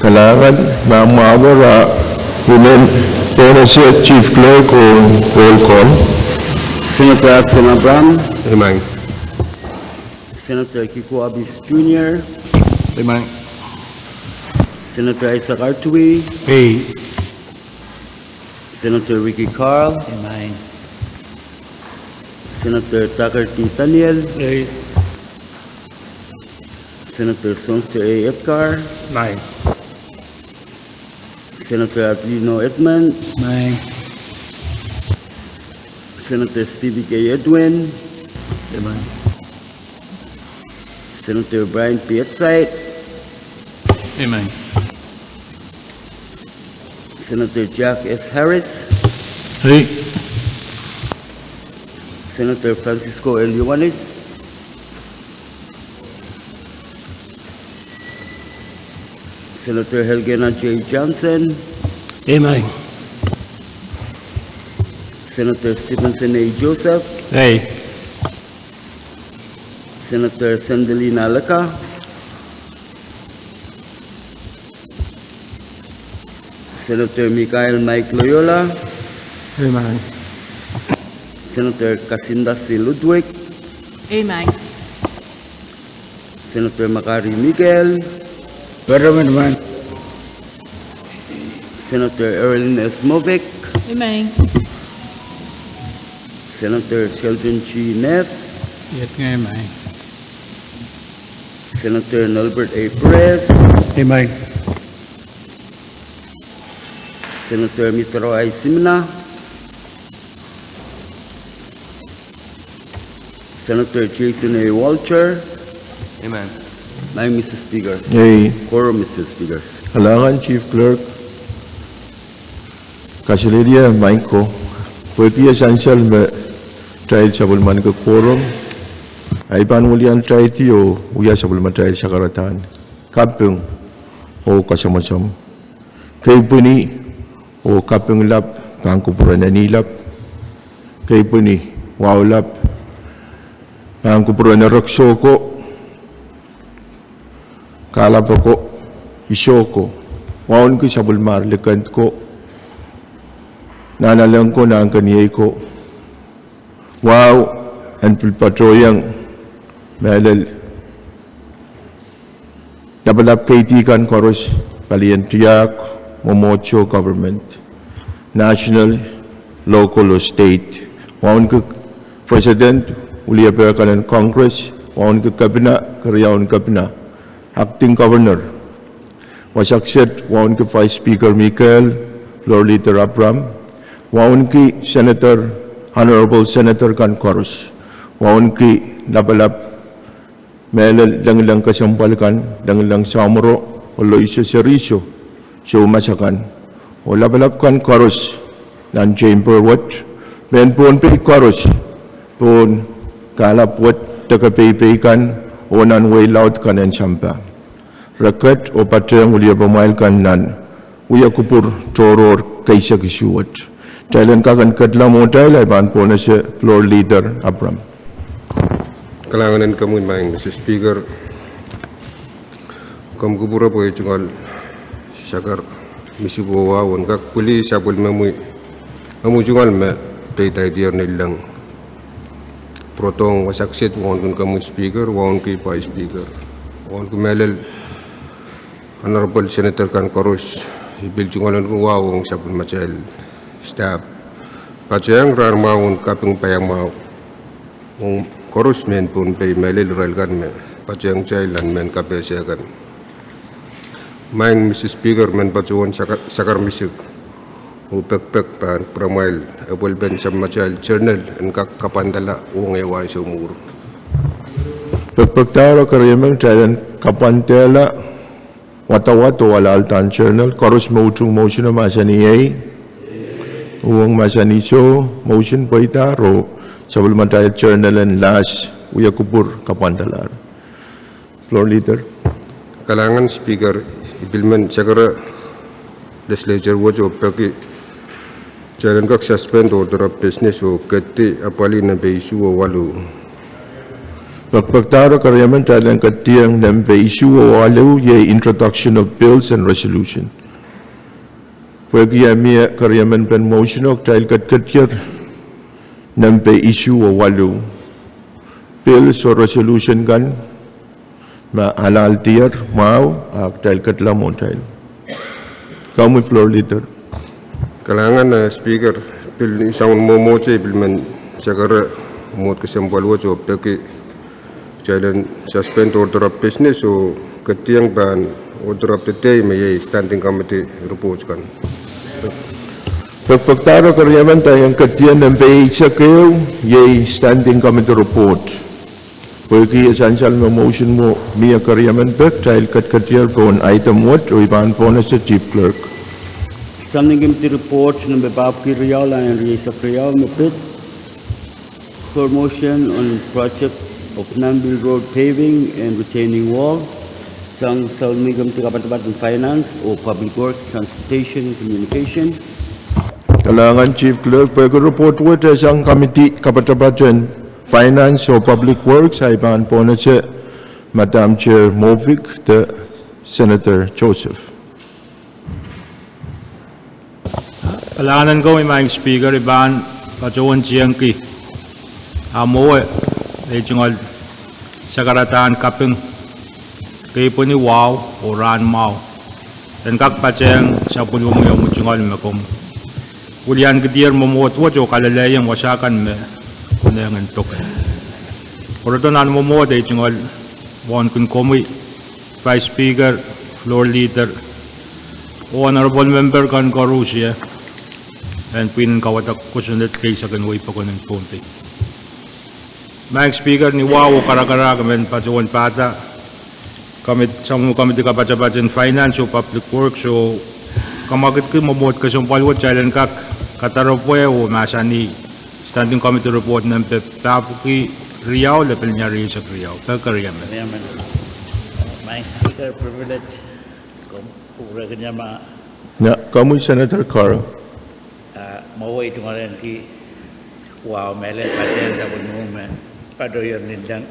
kailangan na mawara kunin pero si Chief Clerk o roll call. Senator Axel Abram, Amen. Senator Kiko Abis Jr., Amen. Senator Isaac Artui, Hey. Senator Ricky Carl, Amen. Senator Tucker T. Daniel, Hey. Senator Sonster A. Edgar, Amen. Senator Adelino Edmond, Amen. Senator Stevie K. Edwin, Amen. Senator Brian P. Etzait, Amen. Senator Jack S. Harris, Hey. Senator Francisco L. Yuanes, Senator Helgena J. Johnson, Amen. Senator Stephenson A. Joseph, Hey. Senator Sendelina Laka, Senator Mikhail Mike Loyola, Amen. Senator Kasinda C. Ludwig, Amen. Senator Makari Miguel, Amen. Senator Earlyn S. Movic, Amen. Senator Sheldon G. Neff, Amen. Senator Nalbert A. Perez, Amen. Senator Mitro I. Simna, Senator Jason A. Walcher. Amen. Mr. Speaker. Hey. Quorum, Mr. Speaker. Kailangan Chief Clerk Kasilidia Maiko pwede essential me trial sa bulman ke quorum ay panulian trial tiyo uya sa bulman trial sa karatan kapung o kasamasam kay puni o kapung lap pangkupuran na nilap kay puni wawlap pangkupuran na raksoko kalap ako isoko waon ko sa bulmar lekant ko nanalang ko na ang kaniyay ko wow ang pilpatroyang melal nabalap kaitikan koros balian tiyak momocho government national local o state waon ko president uliya perakan ng congress waon ko kabina karyaon kabina acting governor wasakset waon ko vice speaker Michael Lord Leader Abram waon ki senator honorable senator kan koros waon ki nabalap melal lang kasampalkan lang samro o loisyo serisyo so masakan o labalap kan koros nan chamber wat men Pohnpei koros pon kalap wat takapaypay kan o nan way loud kan en sampa rakat o patrang uliya pamail kan nan uya kupur toror kaisa kisuwat Thailand kakan kadla mo Thailand ban po na si floor leader Abram. Kalanganan kamu maing Mr. Speaker. Kamu kupura po itungal sakar misubawa won kak puli sapul mamu jungal me tay diar nilang protong wasaksit won kun kamu speaker won ki pa speaker won ku melel honorable senator kan korus ibil jungalan ko wawong sapul machel staff pachang rar maun kaping payang mau korus men Pohnpei melil ral kan me pachang chailan men kapesya kan maing Mr. Speaker men pachuan sakar misik upek pan pramail apol ben sa machal journal en kapandala ungewan sa umur Pagpagtaro karyamang Thailand kapantela watawato wala altan journal korus mautung motion na masaniyay uang masaniso motion po itaro sa bulmatay journal and last uya kupur kapantalar. Floor leader. kalangan speaker ibilman sakara legislature wajo pagi jalan kak suspend order of business o kati apali na beisu o walu Pagpagtaro karyaman talang katiyang nampe issue o alaw ye introduction of bills and resolution. Pwede miya karyaman pen motion o tayo katiyar nampe issue o alaw bills or resolution kan maalal tiar mau tayo katlamon tayo. Kamu floor leader. Kalangan na speaker bil isang momoche bil man sagara mot kesembalwa jo peki jalan suspend order of business o katiyang ban order of the day may standing committee report kan. Pagpagtaro karyaman tayong katiyang nampe isa kayo ye standing committee report. Pwede essential mo motion mo miya karyaman pek tayo katiyar po on item what o iban po na sa chief clerk. Standing committee report number Bab ki Riyaw and Risa Riyaw mapit for motion on project of Nambil Road paving and retaining wall, sang Salmigam Tikapat in Finance or Public Works, Transportation and Communication. Kalangan chief clerk pwede report what isang committee kapatabatin finance o public works ay iban po na sa Madam Chair Movic the Senator Joseph. Kalangan ko may speaker iban pacuan Chiangki. Amo Legislature sa karatahan kaping kay po ni Wow o Ran Mau dan kakpacheng sa puno mo yung muchungal makom ulian gidier mo mo o kalalayang wasakan me kunayangan token pero to nan mo mo de chungal wan kun komi vice speaker floor leader honorable member kan Karusia and pinin kawatak kusunod kay sa kanway pa ko ng Pohnpei. Mga speaker ni Wow karakara kami pacuan pata kami di kapacapacan finance o public works o kamagit ko mamot kasumpalwat challenge kak kataropwe o masa ni standing committee report ng tapo ki Riyaw level niya rin sa Riyaw kakariyam. My speaker privilege kung kanya Na kamu Senator Carl. maway tungalan ki Wow melet paten sa bunung padoyon nindang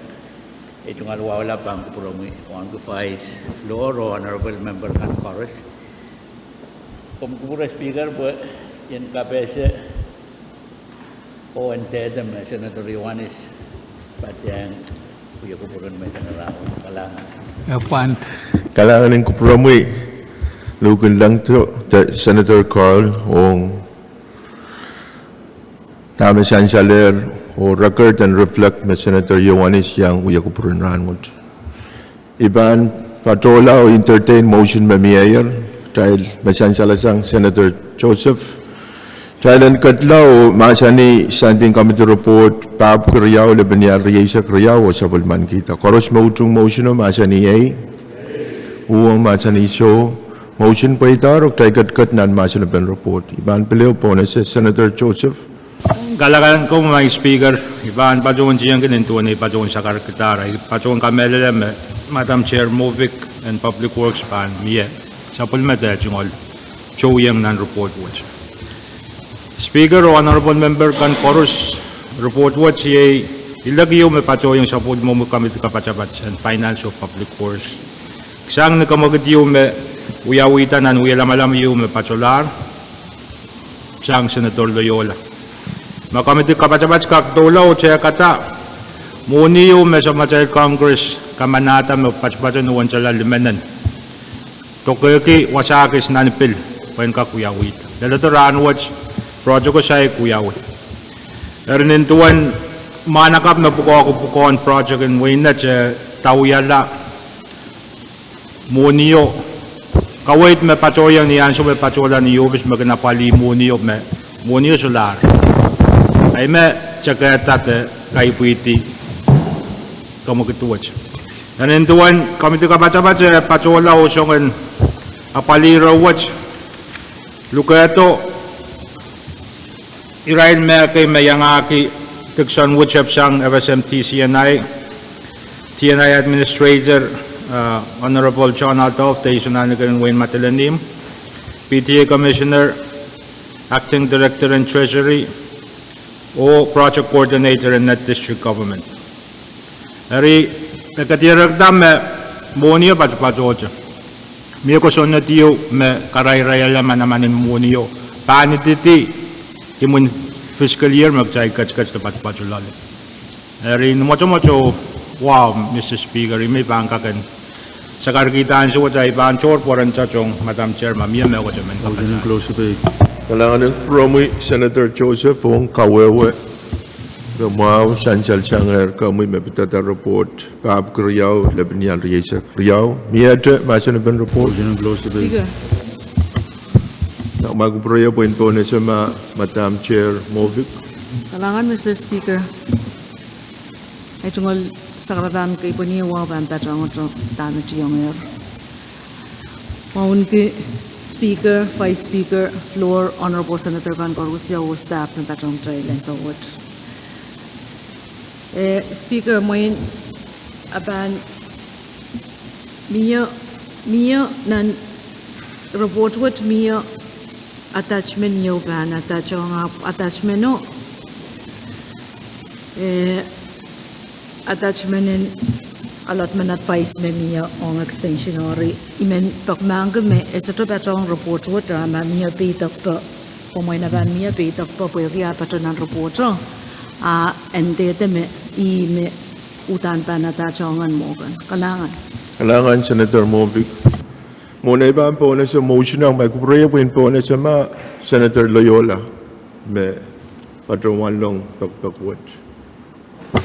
itong alwala pang kupromi on to vice floor honorable member kan chorus kumkura speaker po yan kapese o entedem senator Yohanes patyan kuya kupuron may sanaraw kalangan Kalangan ng kupromoy lugan lang to Senator Carl o tama sansaler o record and reflect na Senator Yohanes yang uya ko puron ranmod. Iban patola o entertain motion mamiyayer dahil masansalasang Senator Joseph. Dahil ang katlaw masa ni standing committee report Pab Kriyaw Lebanyar Reyesa Kriyaw o sa bulman kita. Koros mautung motion o masa ni A. Uwang masa ni So. Motion pa itarok tayo kat nan masa na report. Iban piliw po na si Senator Joseph. Galagalan ko mga speaker, ibaan pacuan siyang kinintuan ay pacuan sa karakitara, pacuan kamelelem, Madam Chair Movic and Public Works pan, miye, sa pulmete yung all, chowyang non-report watch. Speaker o Honorable Member kan Chorus, report watch yay, ilagyo may pacuan sa pulmo mo kami kapacapat and Finance of Public Works. Kisang nakamagadiyo may uyawitan ang uyalamalam yung may pacular, siyang Senator Loyola. Makamiti kapacapat kakdola o siya kata. Muni yung sa Machay Congress kamanata mo pacpatan nuwan sa lalimanan. Tokyoki wasakis nanipil. Payan ka kuyawit. Dalato ranwatch project ko siya kuyawit. Erinintuan manakap na pukuan project in Waynat siya tawyala. Muni yung kawait me pachoyang niyan so me pachola ni Yubis maganapali muni yung me. Muni yung solar. Ay me cakatate kay puiti kamu ketuach. Dan entuan kami tu kabaca-baca pacola usongan apalira watch. Lukato irain me kay mayangaki tiksan watch sang FSMT TNI Administrator Honorable John Altof Taysunanagan Wayne Matalanim, PTA Commissioner, Acting Director and Treasury, o Project Coordinator in Net District Government. Eri pekatirak dam me monio pajoja. Mio ko sonno tiu me karai raya manamanin monio. Pani titi imun fiscal year magchay kach to pajulale. Eri mocho wow Mr. Speaker imi bangkaken. Sakar kita ansu jay ban chor poran chachong Madam Chair mamia me ko jamin Motion to close debate. Kailangan ng promoy Senator Joseph Ong Kawewe. Gamaw Sanchal Changer kamoy mapitata report. Paap Kriyaw Lebnian Riesak Riyaw. Miyate masan ben report. Motion to close debate. Speaker. Magpuproya po ito na sa Madam Chair Movic. Kalangan, Mr. Speaker. Ay tungkol sa karatan kay paniwa banta chong tano chiyong Maun ki Speaker, Vice Speaker, Floor, Honorable Senator Van Corusio, staff ng tatong trail and so what. Speaker, moin aban Mia nan report what Mia attachment niyo ban attachment no attachment in allotment advice me Mia on extension or imen pagmangga me esoto patong report what ma Mia pitak pa pomoy na ban Mia pitak pa pwede patonan report and dete me me utan pa na tachongan mo kan Kailangan Senator Movic. Muna iba po na sa motion ang magpuproya po na sa Senator Loyola. May patrawan long pagpakwat.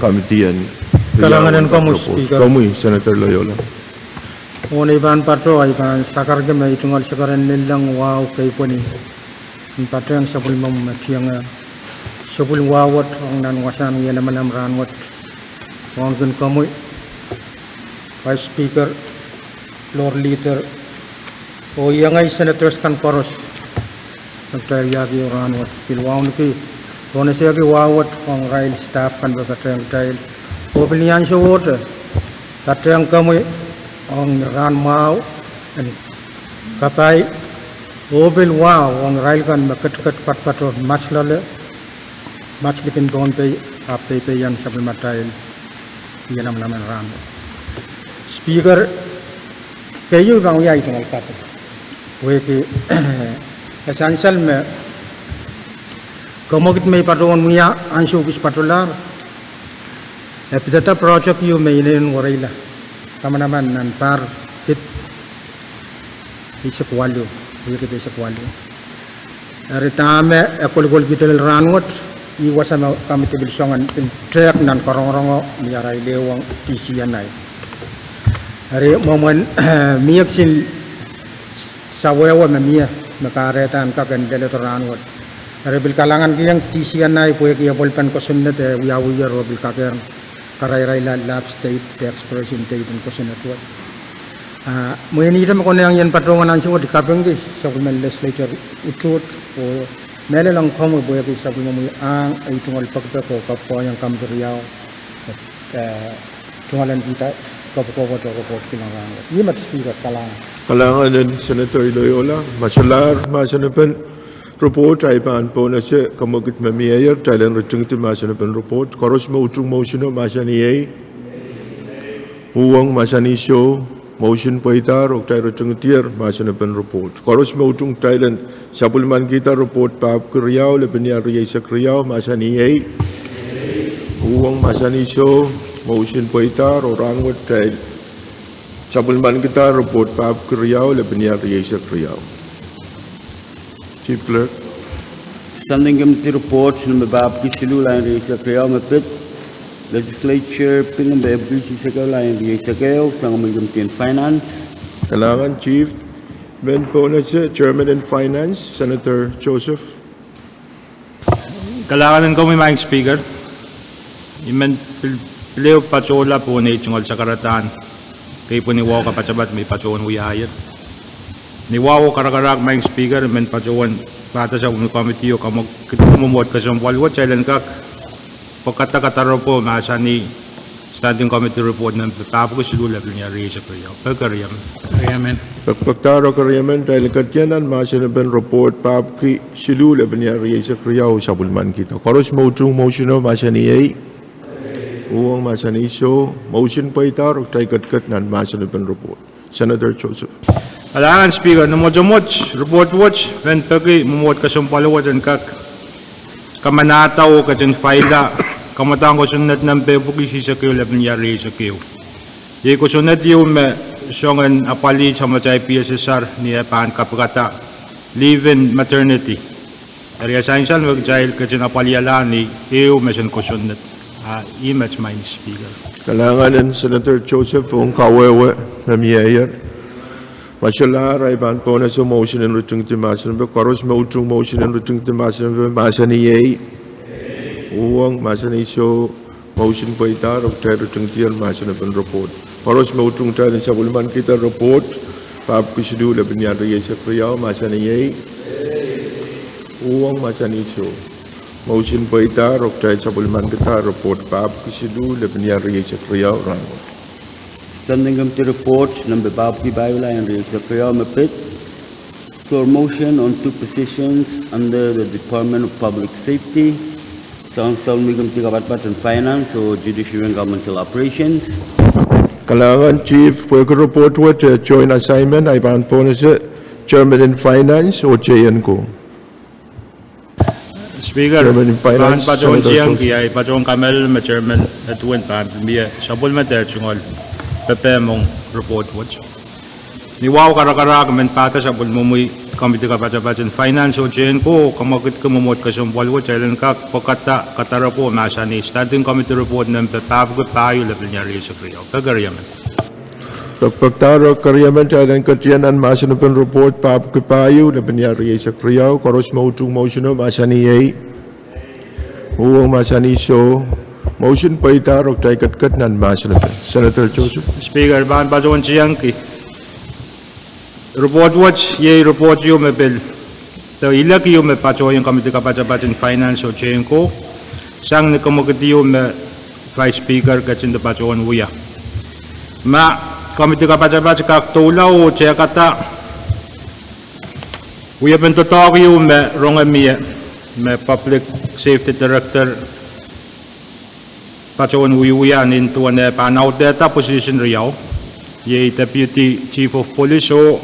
Kamitian. Kailangan ko Speaker. Kamuy, Senator Loyola. Muna iban patro ay ban sakar ke may tunggal sakaran nilang wow kay po ni. Ang patro ang sabul mo matiyang sabul wawat ang nanwasan yan naman ang ranwat. Ang kun kamuy. Vice Speaker, Floor Leader, o yang ay Senators kan koros nagtayagi orang wat pilwaw niki kone siya ki wawat ang rail staff kan bakateng tail o pilihan siya water kateng kami ang ran mau and kapay o pilwaw ang rail kan bakat pat maslale match bikin Pohnpei apay yan sa matay yan ang naman ran Speaker kayo bang yai tungal kato weki essential me komogit may patron muya ansyo kis patular epidata project yu may inen warila tama naman nan par kit isip walyo weki isip walyo eritame ekol gitel ranwat iwasama kami tibilsongan trek nan korong-rongo miyaray lewang tisiyanay hari momen miyak sin sawewa memia makaretan kagan deletoran wat rebil kalangan kiyang tisian nai puye kiya bolpan kosunnet wiya robil kaker karai la lab state expression state kosunnet wat muyeni ita makone yang yan patrongan ansi wat dikapeng ki supplement legislature utut o mele lang komo buya ki supplement muy ang ay tungal pagpe ko kapo yang kamdriyaw tungalan kita kapo report kinarang ni mat Speaker kalangan Kailangan ng Senator Loyola, masalar, masanapan report ay paan po na siya kamagit mamiyayar, taylan retung ti masanapan report, koros mautung motion o masaniyay, huwang masanisyo, motion po itar, o tayo retung tiyer, masanapan report, koros mautung taylan, sapulman kita report paap kriyaw, labinyari sa kriyaw, masaniyay, huwang masanisyo, motion po itar, o rangwat tayo, Sabulman kita report paap kriyaw lebenya riyasa kriyaw. Chief Clerk. Standing committee report number bab ki silu line riyasa kriyaw mapit Legislature pinang BFBC sakaw line riyasa kriyaw sang committee finance. Kailangan Chief Ben po na siya Chairman and Finance Senator Joseph. Kailangan ko may mga Speaker. Imen pileo pachola po na itungol sa karatan. Kaya po ni Wow kapachabat may pachuan huyayat. Ni Wow karakarak may Speaker men pachuan pata sa committee o kumumot kasi ang walwat chailan kak pagkatakataro po masa ni standing committee report ng tapo ko silula niya risa ko yaw pagkariyam. Pagpaktaro kariyaman dahil katyanan masanapan report paap ki silula niya risa kriyaw sa bulman kita. Koros motion o masaniyay. Uwang Masaniso, motion pa ita, rok tayo kat nan masan pen report. Senator Joseph. Alangan Speaker, namodjamot, report watch, ven pagi mumot kasumpalawa dyan kak kamanataw ka dyan faila, kamatang ko sunat ng pebuki si sa kiyo labing yari sa kiyo. Ye ko sunat yung songan apali sa macay PSSR niya paan kapagata, live-in maternity. Area sainsal mag-jail ka dyan apali alani, iyo mesan ko sunat. Image mind Speaker. Kalangan Senator Joseph ang kawewe na miyayer. Masyalar ay ban po na sa motion and return to masan ba karos mautrong motion and return to masan ba masaniyay. Uwang masaniso motion po ita rok tayo return to yan masan ba report. Karos mautrong tayo sa bulman kita report. Pap kusidu na binyari sa kriyaw masaniyay. Uwang masaniso. Motion po ita, rok tayo sa bulman kita, report pa kusidu, laban sa kriyaw, rango. Standing committee report number Babki Bayola and Risa Kriyaw Mapit for motion on 2 positions under the Department of Public Safety, Standing Committee Kabatbat and Finance or Judiciary and Governmental Operations. Kalangan Chief, po report with joint assignment, ay ban po na sa Chairman in Finance o JN ko. Speaker, Chairman in Finance, pa John Senator Jiang Joseph. kiyay pa John Kamel ma Chairman at win pa miya sabol ma ter chungol pepe mong report watch. Ni wow karakara men pata sabol mo muy committee ka pa sa finance o JN ko kamakit ko momot ka sa bolwo chailan ka pakata katara po masani starting committee report ng pepap ko payo level niya rin sa kriyaw kagariyaman. Pagpagtaro karyaman tayo ng katiyanan masan pen report pa kapayo, laban sa kriyaw, karos mautrong motion o masaniyay. Uwang masaniso, motion pa ita, rok tayo kat nan masan pen. Senator Joseph. Speaker, ban pa John Jiang ki report watch ye report yo me bill. So ilaki yo me pacho yung committee ka pa finance o JN ko sang ni komogiti yo me vice speaker ka chinda pacho on wuya. Ma Committee ka pa kak tulaw siya kata we have been to talk you me wrong me public safety director pachuan uyuyan into an panaw data position riyaw ye deputy chief of police o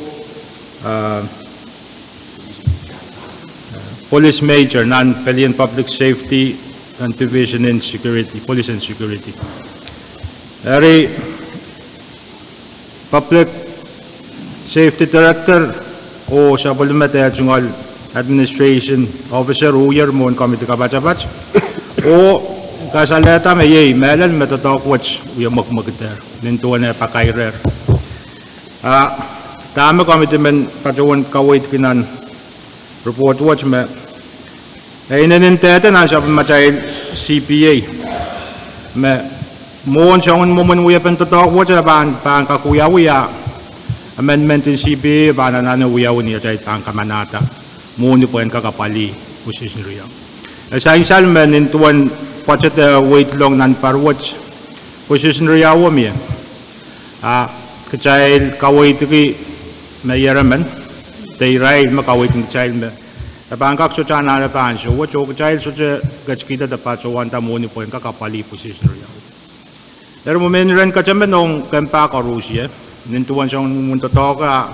police major non-Pelian public safety and division in security police and security Public Safety Director o sa Bulmete Jungal Administration Officer Uyer Mon Committee Kabachapach o kasaleta may yay melan metatalk watch uya magmagter nintuan na pakairer tama committee men patawan kawait kinan report watch me ay nanintete na siya machay CPA me Mohon siya kung mumunwaya pentotok watch na ban kakuya-uya amendment in CBA ba na nanawuyaw niya sa itang kamanata muni po yan kakapali position riya. Sa insalmen intuan pachet wait long nan parwatch position riya wami kacayil kawait ki mayaraman tayray makawait ng kacayil me bangkak so chana na pansyo watch o kacayil so gachkita da pacho wanta muni po yan kakapali position riya. Pero momentan ka dyan nung kampa ka Rusya, nintuan siyang muntoto ka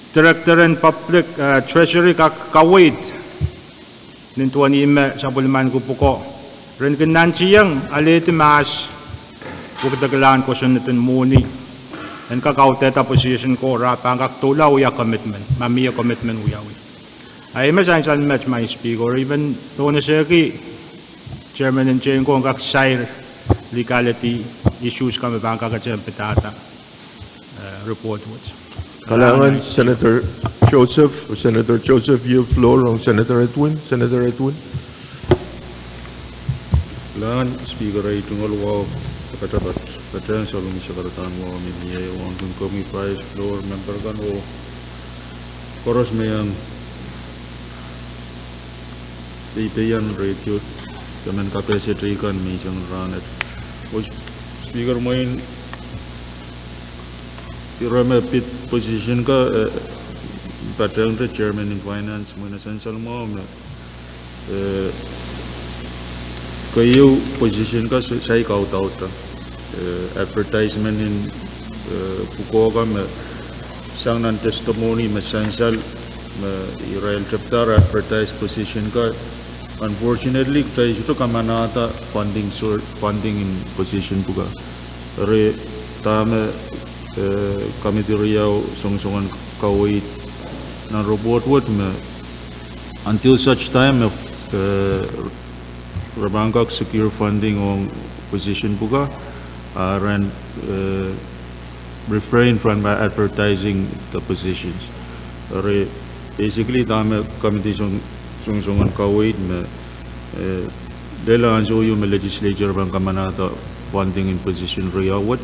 Director and Public Treasury ka kawait, nintuan ime sa bulman ko po ko. Ren kinansiyang aliti mas, kukadagalaan ko siya nitong muni. And kakauteta position ko, rapang kaktula uya commitment, mamiya commitment uyawi. Ay masayin sa match my speaker, even doon na siya ki, Chairman and Chairman ko ang kaksayr legality issues kami ba ang kakachayang petata report watch. Kalangan Senator Joseph, you floor on Senator Edwin. Senator Edwin. Kalangan Speaker ay tunggal wow katapat katayan sa lumi sa karatan mo mimiya yung kung kami prize floor member kan o koros may ang ipayan radio Kamen capacity kan mi jang ranet. Which speaker main irame pit position ka patang the chairman in finance mo essential mo kayo position ka sa ikaw tauta advertisement in puko ka sang nan testimony masansal Israel chapter advertise position ka unfortunately tayo ito kamanata funding in position puka re tama kami diriyaw song-songan kawit na robot what until such time of Rabangkak secure funding on position buka and refrain from advertising the positions. Basically, dami committee song kawit dela anso yung legislature bang kamanata funding in position riyawat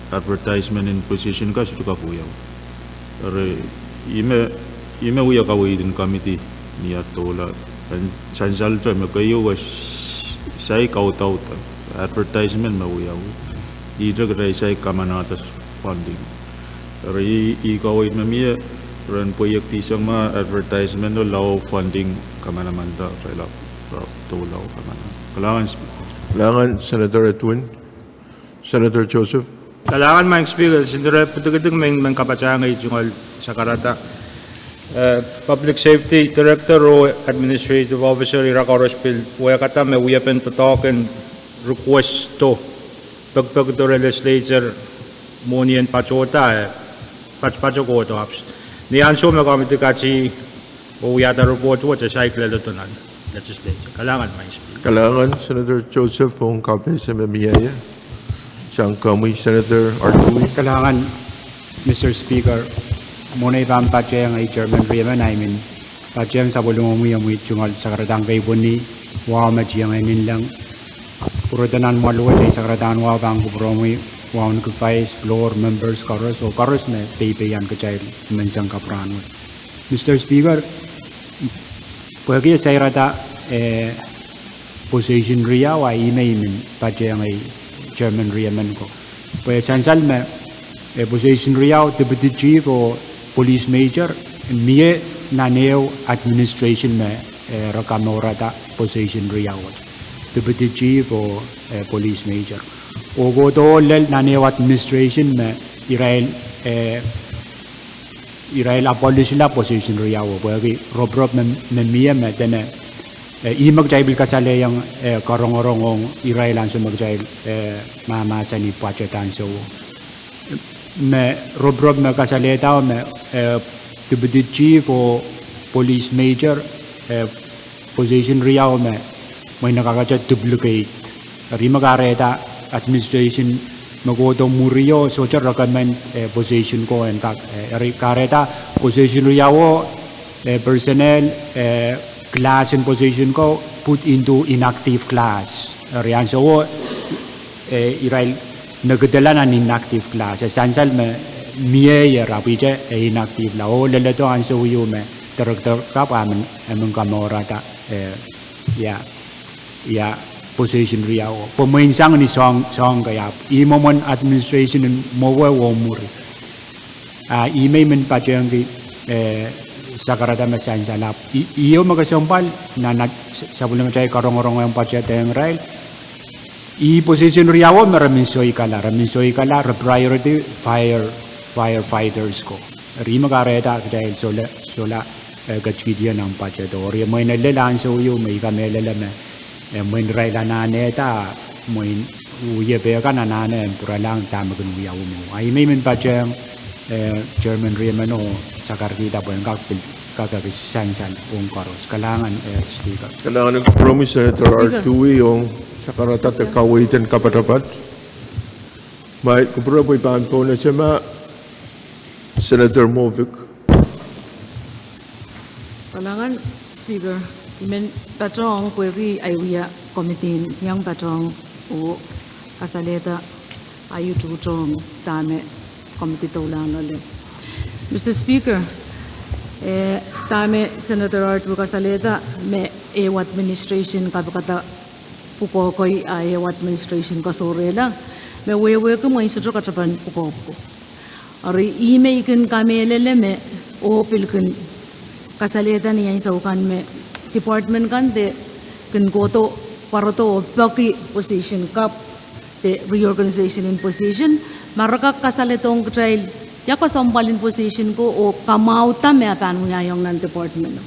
advertisement in position ka suka kuyaw. Ime uya kawit in committee niya tola and sansal to kayo was say kautauta advertisement mauyaw. Ito kaya say kamanata funding. Kawit mamiya ran proyekti sang ma advertisement o law funding kamanamanta kaya tulaw kamana. Kailangan Senator Atwin, Senator Joseph. Kailangan mga speaker, sindira pagdating may kapachangay yung sa karata. Public Safety Director o Administrative Officer Irakoros Pil, huwag kata may uyapen totoken request to pagpag to legislature munian pachota pachoko to apps. Niyan so may komite kachi uyata report what sa cycle to nan legislature. Kailangan mga speaker. Kailangan Senator Joseph kung kape sa mamiyaya. Siyang kamoy Senator Artui. Kailangan, Mr. Speaker, muna ibang padyang ay German Rieman namin. Padyang sa bulong umuyamuit yung sa karadang kay Buni, wow madyang ay nilang. Puro tanan maluwa ay sa karadang wow bang kubromui, wow nagkufais, floor, members, karos, o karos na paypayan ka chay, mansang kaprano. Mr. Speaker, pwede sa irata, position ria wa email min padyang ay German Rieman ko. Pues sansal me position riau deputy chief o police major mie naneo administration me rakamorata position riau deputy chief o police major. O go to lel naneo administration me Israel abolish la position riau pwede rob me mie me tene magjabil kasale yung karong-orongong Irailan sa magjabil mama sa ni Pachetan so me rob me kasale tao me deputy chief o police major position riyaw me may nakakachat duplicate ri magareta administration magoto muriyo so char recommend position ko en kak ri kareta position riyaw personnel class and position ko put into inactive class. Riyan so Israel nagadala na inactive class. Sansal me miye rapide inactive la o leleto anso yu me director kap amen kamora ta ya position riyaw. Peminsang ni song kaya imomon administration mo wo muri. Email men pa jeng sa karata masansalap. Iyo magasampal na sa bulang chay karong-orong yung pasyate yung rail. I-position riyawo raminsoy kala priority firefighters ko. Ri magareta dahil sola gachvidya ng pasyate. Ori mo inalilaan so yung may kamelala mo rail na neta mo uyepe ka na nane pura lang tamagan uyaw mo. Ay may min pasyang German Rieman o sa karkita po yung kakakisansan kung karos. Kailangan, Speaker. Kailangan nag-promise Senator Artui yung sa karatat at kawitan kapatapat. May kupura po ipaan po na siya Senator Movic. Kailangan, Speaker, imen patrong pwede ayuya committee yang patrong o kasaleta ayu tutong dame committee taulang lalim. Mr. Speaker, tame Senator Artui kasaleta me ewa administration kabakata pukokoy ewa administration kasorela me wewe ko mo isotro kachapan pukoko. Ari email kan kamelele me o pilkan kasaleta niya sa ukan me department kan de kin goto parato baki position kap the reorganization in position maraka kasaletong trail yako sombalin position ko o kamauta me apan nguyayong nan department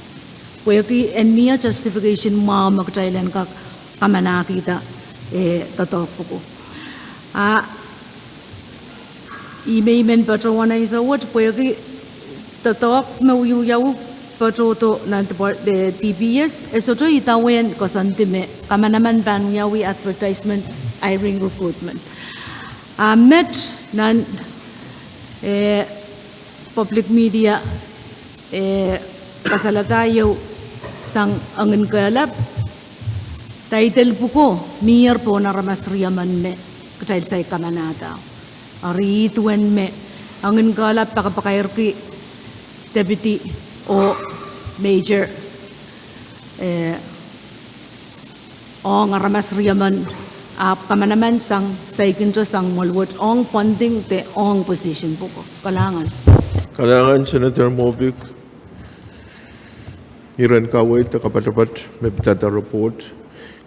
pweki en mia justification ma magtrailan ka kamanakita tatok ko email patrona is a what pweki tatok me uyaw patroto nan the TPS esoto itawen ko santime kamanaman ban uyawi advertisement hiring recruitment met nan public media kasalatayo sang angin kalap title buko mir po na ramasriyaman me katail say kamanata ari tuan me angin kalap pakapakairki deputy o major o nga ramasriyaman kamanaman sang kinto sang malwot ong funding te ong position buko kalangan Senator Movic Iran kawit kapatapat may bitata report.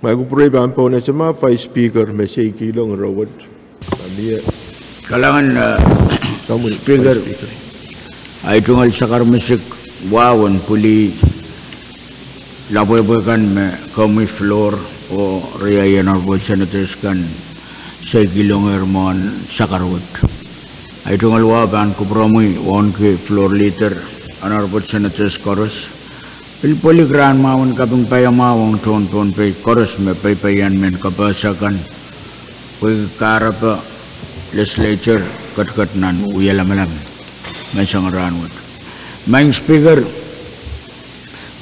Magupure ba ang na sa mga Vice Speaker may 6 kilong rawad. Kalangan Speaker ay tunggal sa karmisik wawan puli laboy-boy kan may kami floor o riyayan arbot senators kan 6 kilong ermon sa karwat. Ay tunggal waban kupromoy on ke floor leader anarbot senators chorus Pilpoli gran mawon kabing payamawang ton Pohnpei chorus me payan men kapasakan pag karapa legislature kat nan uyalamalam may sang ranwat maing speaker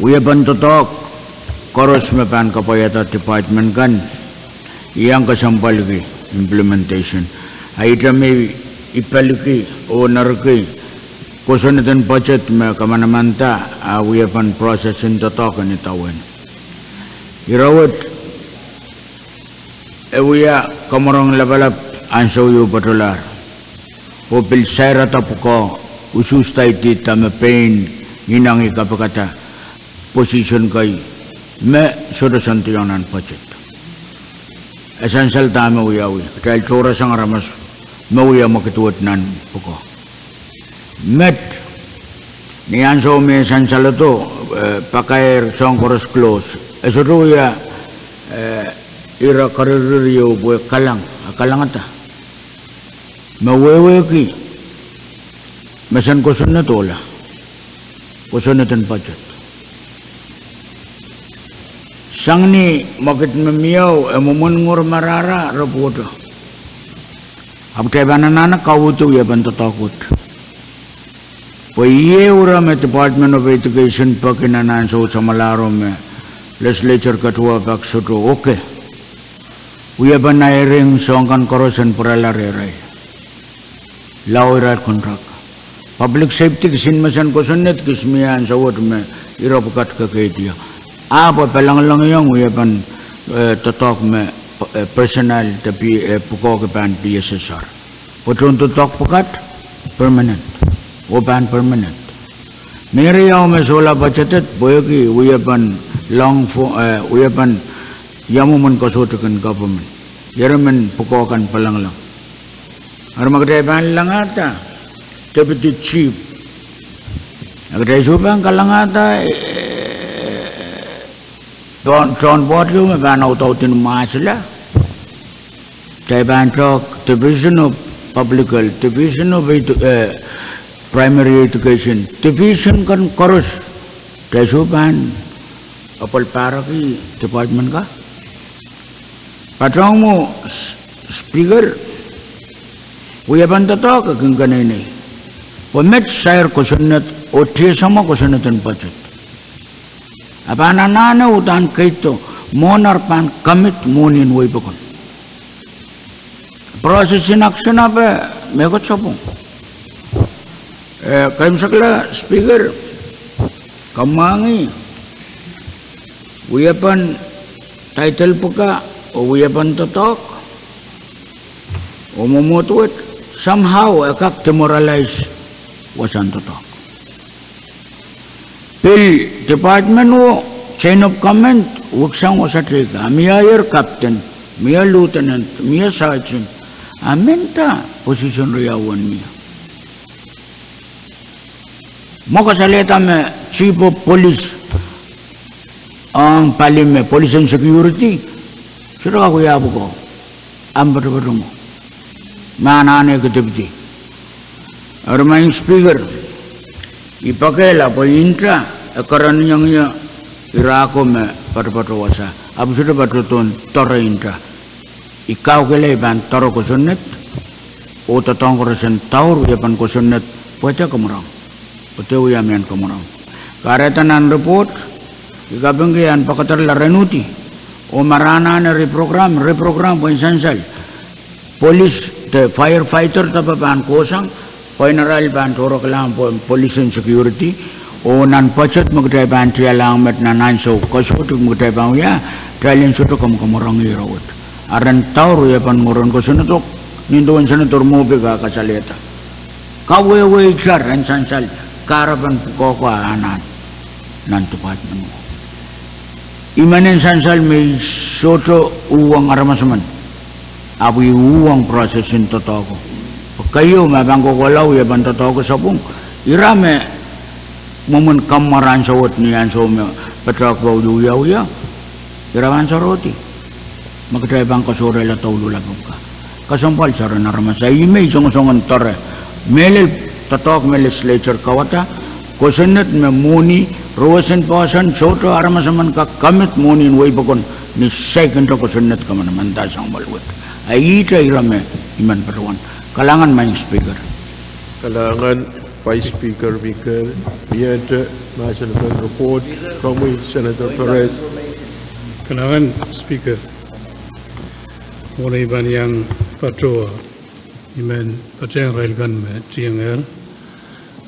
uyaban totok chorus me pan kapayata department kan iyang kasampalgi implementation ay may ipaliki o narki Kusunatan budget me kamanamanta uyapan process in totokan itawan. Irawat uya kamarong labalap anso yu patular. Popil saira tapuko usustai ti tame pain inang ikapakata position kay me sudah santiyanan budget. Essential tame uyawi. Dahil tura sang ramas mauya makituat nan puko. Met niyan so may sansalato pakair song chorus close eso ya ira kaririyo buy kalang ata mawewe ki masan kusun na tola kusun natin budget sang ni makit mamiyaw mumungur marara raputo abkay banana kawuto ya bantatakot Paiye ura me Department of Education pakinanan so sa malaro me legislature katua pak soto okay. Uya ba na iring songkan korosan paralareray. Laurat contract. Public safety kisin masan kosunet kismiyan sa wot me irapukat kakaitia. Apa palang yung uya pan totok me personal tapi pukokipan PSSR. Potron totok pukat permanent. Open permanent. Meriyaw me sola budgetet boyaki uyapan long uyapan yamuman kasotakan government. Yaraman pukokan palang lang. Armagdayban lang ata deputy chief. Agdaysupan ka lang ata John Botyo me banautin masila. Dayban talk division of public health, division of primary education, division kan chorus, dasuban, apal para ki department ka. Patrong mo speaker, uyaban tato kaging kanini. Pamet sayar kusunat, o tiyasama kusunatan budget. Apananana utan kaito, monarpan kamit munin wipakon. Process in action apa, megot sapong. Kaim sakla speaker kamangi uyapan title puka o uyapan totok o mumutuit somehow akak demoralize wasan totok pil department wo chain of command waksang wasatrika, miya air captain, miya lieutenant, miya sergeant, amenta position riyawan miya. Makasalita me chief of police ang palim me police and security. Sudah aku ya buko, amber berumah, mana ane ketepti. Armaing speaker, ipakela po intra, akaran niya irako me patapatawasa. Abu sudah patutun tora intra. Ikaw kele ban toro kosunet, o tatong kosen taur yapan kosunet, pwede kamurang, pwede uyamian kamurang. Karetanan report, ikabenggian pakatar larenuti, o marana na reprogram po insansal. Police, the firefighter tapapan kosang, General ban toro kelang police and security o nan pachet magdai ban tria lang met nanan so kosot magdai ban ya trailing suto kamorang irawat aran taur ya pan moron ko senatok nindoan senator mo bega kasaleta kawe char ran sansal karapan ko anan nan tupat mo imanen sansal may soto uwang aramasaman abu uwang prosesin totoko kayo mabangko kolaw ya ban totoko sapung irame momen kamaran sawat niyan so patrak baw duyaw ya iraman saroti magdai bang kasore la tawlo la ka kasampal sara narama sa ime song tore melel tatok legislature kawata kosenet me moni rosen pasan soto aramasaman ka kamit moni way bakon ni second kosenet ka man manta sang balwet ay ita irame iman perwan kalangan main speaker Kalangan Vice Speaker Michael, Miente, Senator report from Senator Perez. Kalangan Speaker, mulai ban yang patrol, imen patrol railgun me TNL,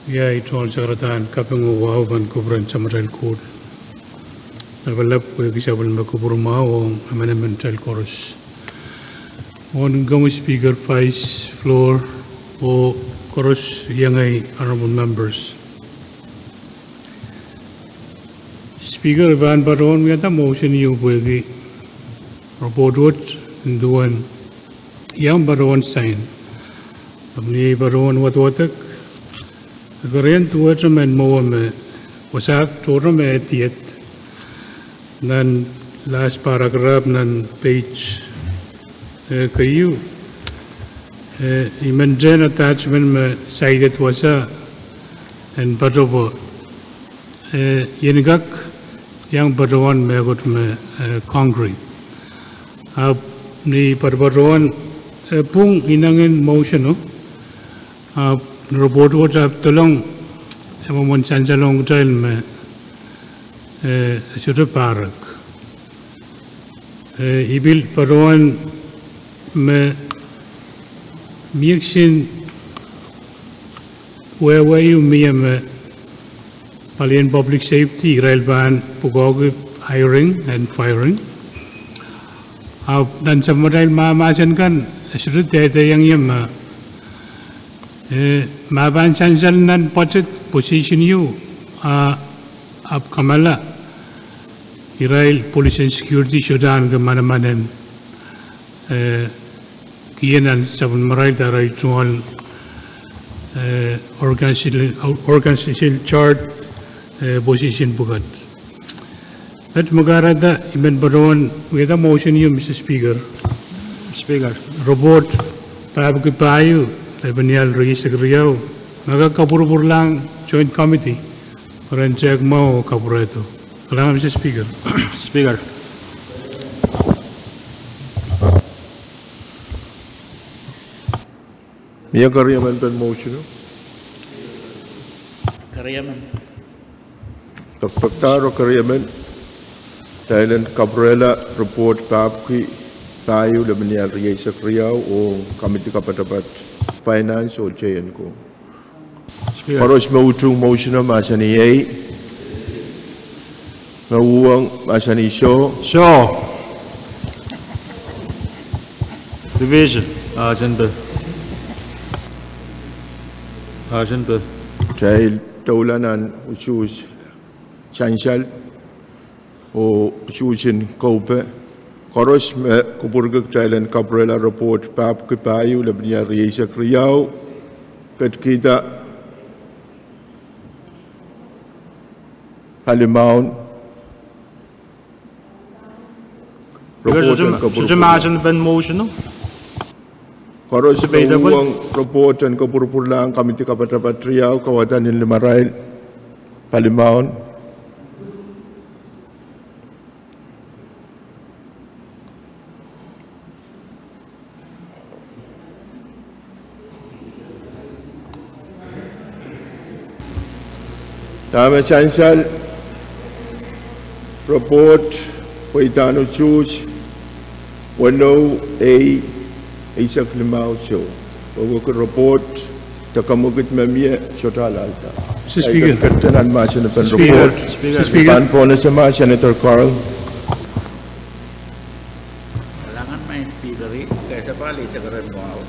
ya itu sekretariat kapengu wahau ban kuburan Samuel Court. Nabalap ko kisabal me kuburan mau amendment chorus. Ongoing Speaker, Vice Floor, o chorus yang ay honorable members. Speaker Van Baron, we had a motion you will be report duan yang Baron sign. Abni Baron watak. Agarian tuwa men mo me wasak toro me etiet. Nan last paragraph nan page kayu imenjen attachment me cited wasa and badobo yenigak yang badoan me got me concrete ni parbadoan pung inangin motion no robot what up tolong emon sanjalong trail me should parak ibil badoan me mixin where you me Palian public safety rail ban pugog hiring and firing dan samurai masan kan surut yang yam maban sansal nan budget position you up kamala Israel police and security sudan ke mana-mana kianan sabun maray daray jual organizational chart position bukat. At magarada iban baron with a motion you Mr. Speaker. Speaker. Robot payo Lebanial Regislature nagakapurupur lang joint committee para check mo kapureto. Kailangan Mr. Speaker. Speaker. Miya kariyaman pen motion. Kariyaman. Pagpaktaro kariyaman. Thailand Cabrera report papki tayo Lebanese Regislature o Committee Kapatapat Finance o JN ko. Paros mautung motion na masani ay mauwang masani show. Division. Agenda. Dahil taulanan usus chansal o Susan Pohnpei Koros me Kupurgak Thailand Cabrera report Pap Kipayu Labnia Riesa Kriau Kat kita Halimau report and Suggestion ben motion no. Koros Debatable. Uang report and Kapurpulang Komite Kapatapat Riau Kawatan in Limarai Halimau Tama Chansal report Waitano Choose Wano A Isaac Limau Show. Pagok report Takamugit Mamia Shotal Alta. Mr. Speaker. Katanan Masan pen Speaker. report. Mr. Speaker. Pan Pona sama Senator Carl. Kailangan main speaker kaya sa pali sa karan mo ako.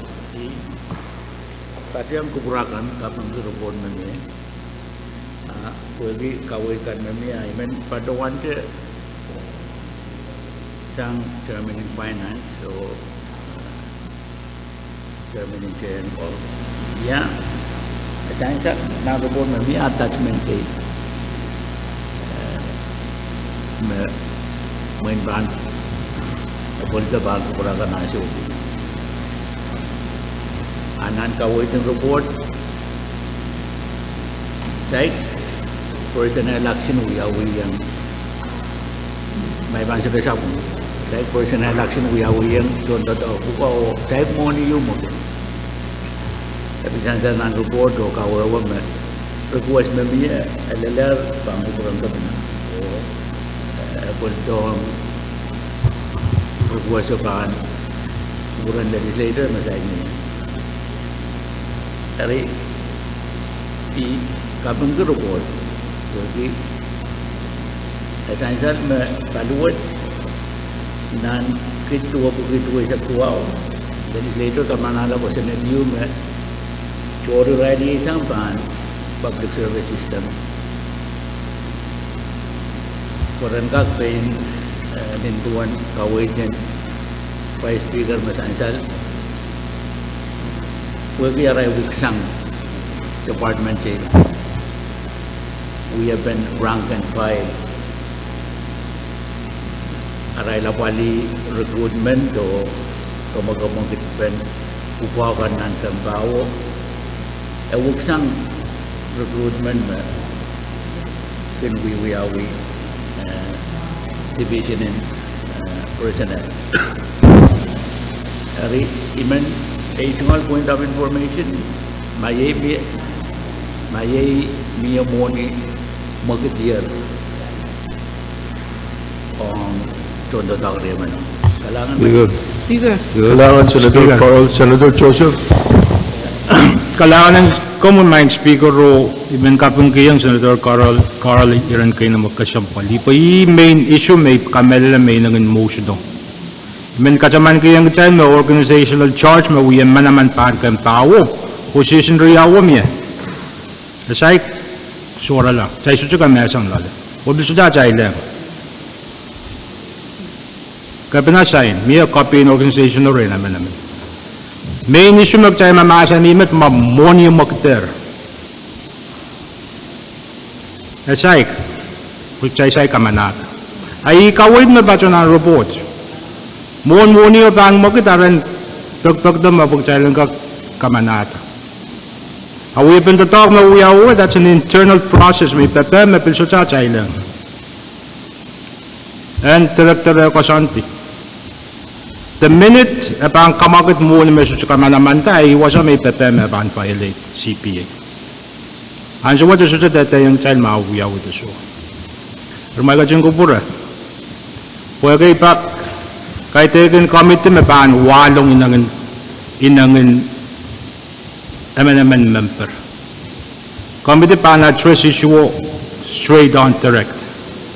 Tadi ang kuburakan kapag report namin. Pwede kawaikan namin ay men pada wante sang Chairman in Finance o Chairman in Chair and all. Ya, saya na report namin attachment kay main brand boleh bang kuburakan nasi ubi. Anan kawaikan report saya personal election uyawi yang may bang sa mo sa personal election uyawi yang contoh ko sa mo ni yung mo tapi jangan nan report do kawawa me request me biya alalar bang kurang ka na bolong request ban kurang legislator masay ni dari di kapag report jadi saya melaluat dan ketua sa kuau legislator kamanala ko sa new me chori ready sampan public service system koran kak pain nintuan kawajan vice speaker masansal wagi aray wiksang department chair. We have been rank and file. Aray lapali recruitment o kamagkamang kitpen upakan ng tambawo. Huwag sang recruitment na kinwiwiyawi division in personnel. Ari iman additional point of information mayay miya moni magdier on tondo tagre man kalangan Speaker. Kailangan Senator Carl, Senator Joseph. Kailangan ng common mind speaker ro ibang kapung kiyang Senator Carl iran kayo na magkasampali pa main issue may kamela may nangin motion do ibang kasaman kiyang time may organizational charge may uyan man naman paan kang tao position riyawa miya asay sura lang say susu ka mesang lala wabil suda chay lang kaya pinasayin miya copy in organization ro rin naman main issue magchay mamasa nimet mamoni magter asay magchay say kamanat ay kawid na ba ito ng report moni o bang magtaran pagdam mapagchay lang ka kamanat we've been to talk na uyaw that's an internal process may pepe may pilso chay lang and director ko santi the minute apang kamagat mo ni mesu ka manamanta ay wasa may pepe may ban violate CPA anjo what is that yung child mauyaw ito so rumay ka dyan ko pura pwede ipak kahit taken committee may ban walong inangin amendment member committee pa na address issue straight on direct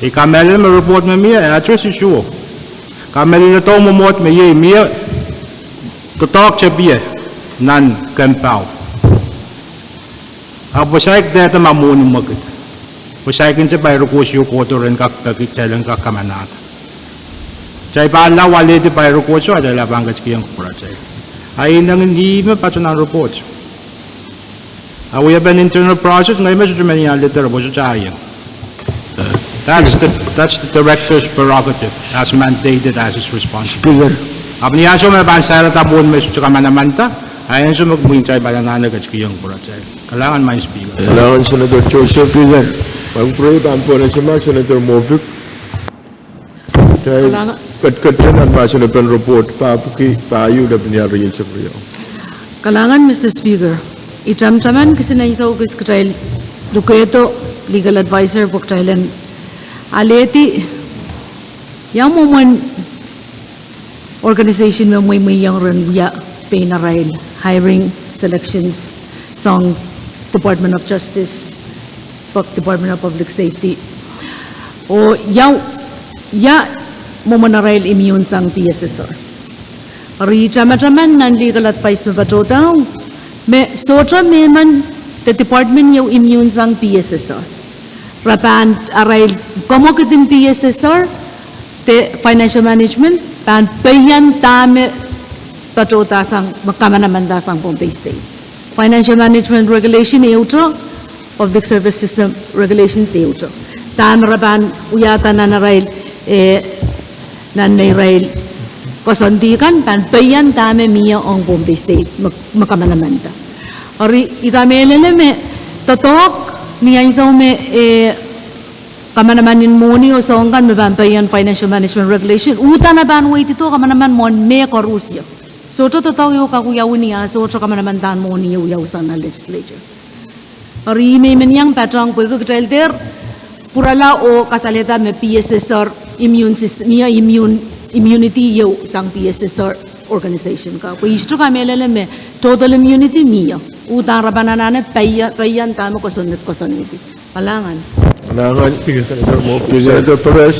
ikamela may report may miya address issue kamela na to momot may miya to talk siya biya nan kampaw apo siya data mamunong magit Usaikin sa bayro ko siyo koto rin kakitalang kakamanat. Chay pala wali di bayro ko siyo at labangat kiyang project. Ay nang hindi mapato ng report. We have an internal project ngayon may susumin niya liter po sa sayang. That's the director's prerogative as mandated as his responsibility. Speaker, Apniyan siya may bansara tabon may susuka manamanta. Ayan siya magbuhin tayo bananaga at kiyang project. Kailangan may speaker. Kailangan Senator Joseph. Magpray ba po na siya Senator Movic? Dahil Kailangan- kat-kat yan ang basa na pen report payo na piniyari sa priyo. Kalangan, Mr. Speaker, itam-taman kasi na isaw kis katail duketo legal advisor po katailan aleti yang moment organization mo may yang ranguya pay na rail hiring selections song Department of Justice Department of Public Safety o ya mo manarail immune sang PSSR Ari chama-chaman nan legal advice me batotao me sotra me man the department yung immune sang PSSR rapan aray como kitin PSSR te financial management pan payan tame batota sang makamanamanda sang Pohnpei State financial management regulation eutro public service system regulations eutro tan rapan uyata nan aray nan may rail kasandikan pan payan tame miya ang Pohnpei State makamanamanta. Ori itamelele me totok niya isaw me kamanamanin muni o saongkan me pan payan financial management regulation uta na ban wait ito kamanaman mon me korusya. So to totok yo kakuyaw niya so to kamanamantan mo niya uyaw sa na legislature. Ori me menyang patrang po ko katelter purala o kasalita me PSSR immune system niya immunity yo sang PSSR organization ka. Kung isto ka melele me total immunity miya. Utang rabananane payan tamo kasonit. Palangan. Kailangan Senator Movic. Senator Perez.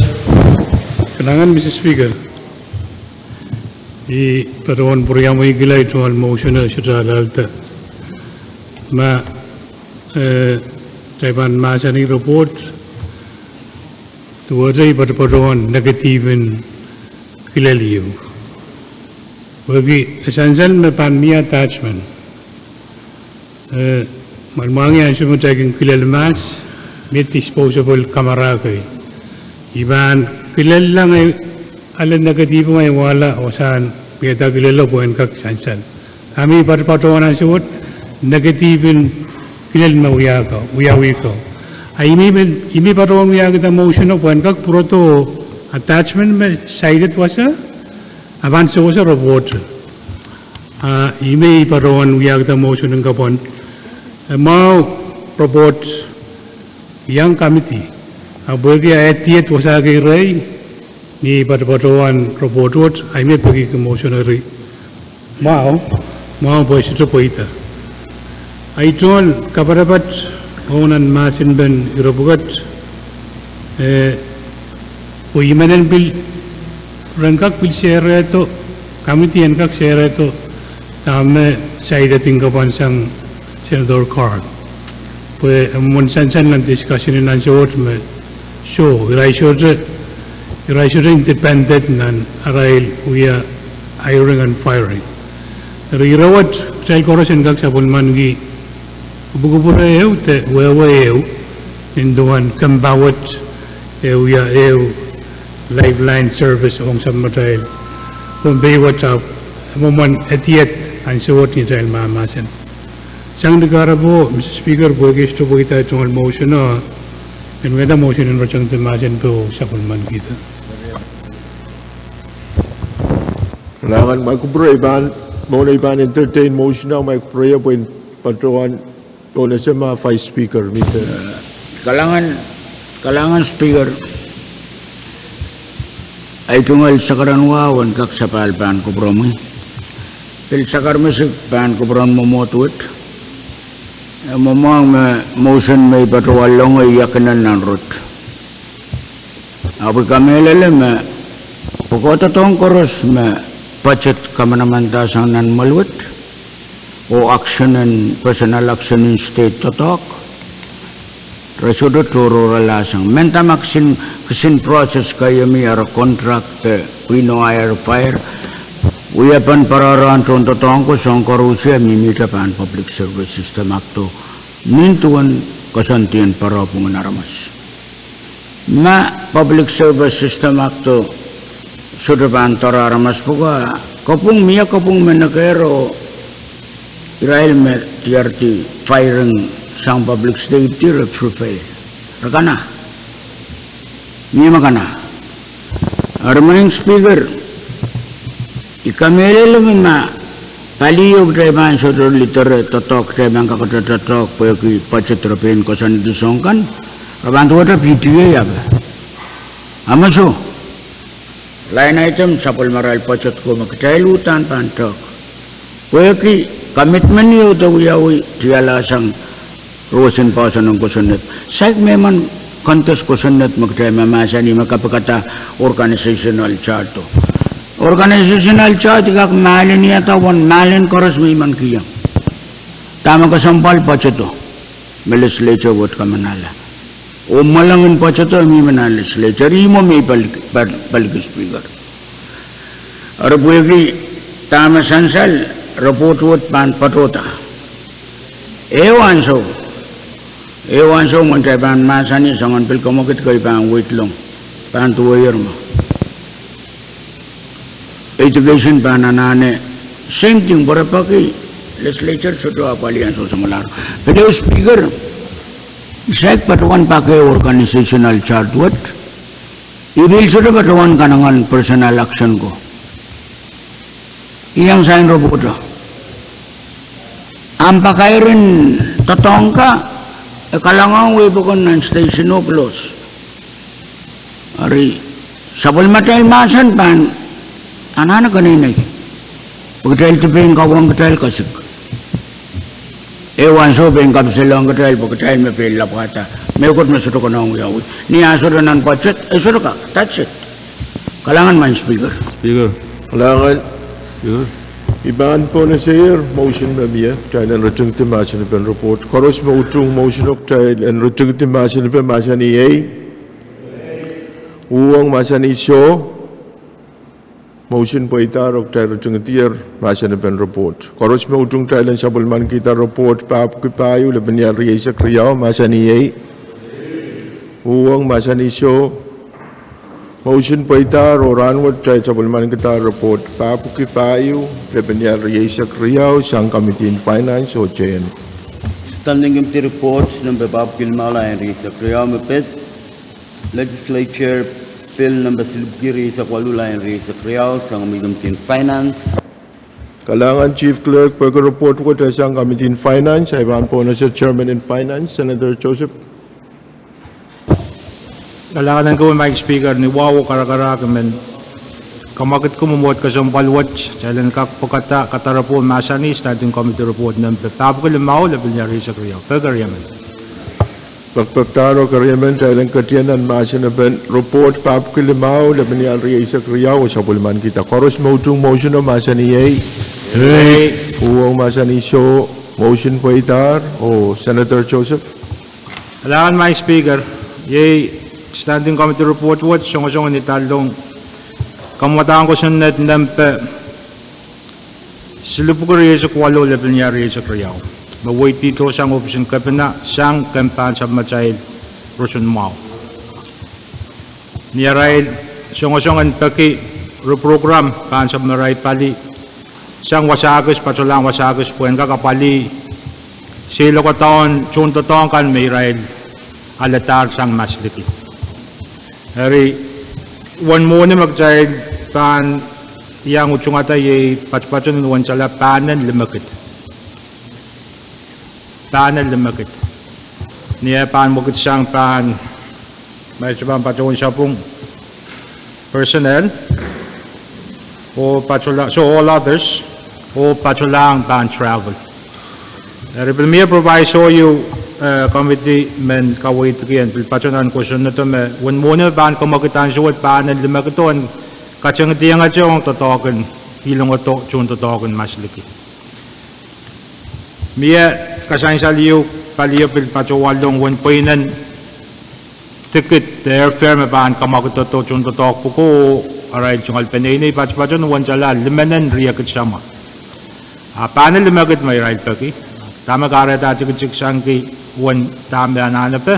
Kailangan, Mr. Speaker, i paruan puriang mo igilay ito al motion na siya sa lalta. Taiwan masa ni report tuwa sa iparuan negative in kilaliyo. Wagi essential me pan mi attachment. Malmangi ang sumo tayo kilalmas mit disposable camera kay. Iban kilal lang ay alam negatibo ay wala o saan piyata kilalo po ang kaksansan. Kami parpatuan ang suot negative kilal mauya ko. Ay imi patuan uya kita motion o po ang kak proto attachment में cited was a advance was a report. Email paron we have the motion in Gabon. Mau report young committee. Bagi ayat was a ray ni paron report. I may pagi the motion ray. Mau boys to poita. I told Kabarabat on and Masin Ben Eurobugat. Women bill rangkak bil share to committee enkak share to tame side tingkapan sang senador card. Pues mon sansan lang discussion nan short me show irai short independent nan arail uya hiring and firing. Rirawat child chorus enkak sabon mangi buku te wewe induan kambawat uya lifeline service ong sa matay. Kung baywat sa moment etiet ang suwot ni Israel mamasin. Sang negara po, Mr. Speaker, po gusto po kita itong motion na and whether motion in rachang timasin po sa kulman kita. Kailangan magkupray mo na iban entertain motion na magkupray po in patuan o na siya mga vice speaker. kalangan speaker ay tungal sakaran wawan kak sapal pan ko promi. Pil sakar mesik pan ko pron momotut. Momang motion may patwalong ay yakanan nan rut. Abu kamelele me pokota tong koros me budget kamanamanta sang nan malwit o action and personal action in state to talk. Rasudo turo ralasang. Mentamak sin process kayo mi ara contract pino air fire. Uyapan pararan contoh tongko songkor usia mimita pan public service system akto. Nintuan kasantian para pengenaramas. Ma public service system akto sudah pan tararamas puga. Kopung menakero Israel me tiarti firing sang public safety refrufay. Rakana. Niya makana. Armaning speaker. Ikamele lumina paliyog drayman sodor liter totok drayman kakatotok payaki pacetropin kosan disongkan. Rabantu wata PTA yabe. Amaso. Lain item sapul maral pacet ko makitailutan pantok. Payaki komitmen niyo daw yawi tiyala sang ruwasin pa sa ng kusunet. Saik memang kontes kusunet magtay mamasa ni makapagkata organizational chart to. Organizational chart kak malin niya tawon malin koros may man kiyang. Tama kasampal pa to. Legislature what ka manala. O malangin pa to may manala legislature. Imo may balik speaker. Arabuegi tama sansal report what pan patota. Ewan so mentay pan masani sangan pil komokit kay pan wait long. Pan 2 year mo. Education pananane same thing berapa ki legislature sudah apalian so samalar. Pero speaker isek patuan pakai organizational chart what ibil sudah patuan kanangan personal action ko. Iyang sign robot. Ang pakai rin tatongka kalangang we bukan nan station no close. Ari sabol matel masan pan anak kanina pagkail tipeng kawang katal kasik ewan so peng kapselang katal pagkail me pel lapata me kot me suto kanang yawi ni asur nan pacet esur ka that's it kalangan man speaker Kalangan Iban po na sir, motion na biya, tayo ng rutong timasin na pen report. Koros mo utrong motion of tayo ng rutong timasin na pen masa ni A. Uwang masa ni So. Motion po itarok tayo rutong tiyer masa na pen report. Koros mo utrong tayo ng sabulman kita report, papakipayo, laban niya riyay sa kriyaw, masa ni A. Uwang masa ni So. Motion po itaro, ranwat tayo sa bulman kita report, papakipayo, laban riyay sa kriyaw, sang Committee in Finance o Chayan. Standing committee reports number Bob Gilmala and Risa Kriyaw Mapit. Legislature Bill number Silbgiri sa Kualula and Risa Kriyaw sang Committee in Finance. Kalangan Chief Clerk, pagka-report ko tayo sa Committee in Finance, ay baan po na Sir Chairman in Finance, Senator Joseph. Kailangan ko may speaker ni Wawo karakara kamen kamakit ko mumuot ka sa palwatch challenge ka pagkata katarapo masani starting committee report ng petap ko limaw labil niya risa kriyaw pagkaryaman Pagpagtaro karyaman tayo lang katiyanan masan na report pap ko limaw labil niya risa kriyaw sa pulman kita koros motion o masan ni A uwang masan ni So motion po itar o Senator Joseph. Kailangan may speaker standing committee report what song ni talong kamutaan ko sa net nampe silupuguri sa kwalo level niya sa kriyaw mawait dito sang option kapina sang kampan sa machay rosun mau niya ray song paki program pan sa maray pali sang wasagos patulang wasagos puen kakapali silo ko taon chunto taon kan may ray alatar sang masliki Hari, one mo ni mag-child pan yang ucung ata ye patpatun wan chala panan lemakit. Niya pan mo kit sang pan may sabang patun siya pong personnel o patula so all others o patulang pan travel. Hari, premier provide so you committee men kawait kian pilpachonan question na to me when muna ban ko makitan suwat panan limakiton kachang tiyang achong totoken hilong oto chun totoken masliki miya kasain saliyo paliyo pilpachowalong wan poinan ticket the airfare me ban kamak to chun to talk puko aray chungal penay patch wan chala limanan riyak sama panel limagat may right paki tama kare ta chik sangki wan tam da nanape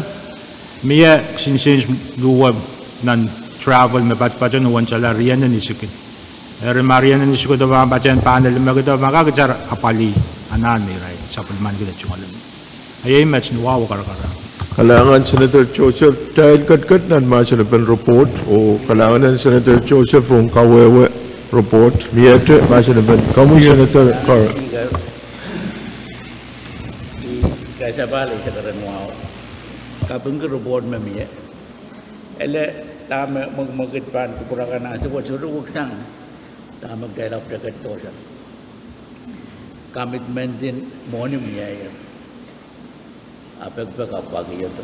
miya sinsin luwa nan travel me patch wan chala riyan ni sikin Marian ni suko do ba bacan panel limagat maka kejar apali anan ni right supplement kita chungal ayay match ni wow kara Kailangan Senator Joseph dahil kat nan masyarapan report o kailangan Senator Joseph ang kawewe report miyete masyarapan kamu Senator Carl. Kaya balik sa karanwaw. Kapag ka report mamiya, ele tama magmagitpan kupurakan na sa wag sang tama kailap na katosa. Commitment din mo ni miya yan. Apek apa gitu.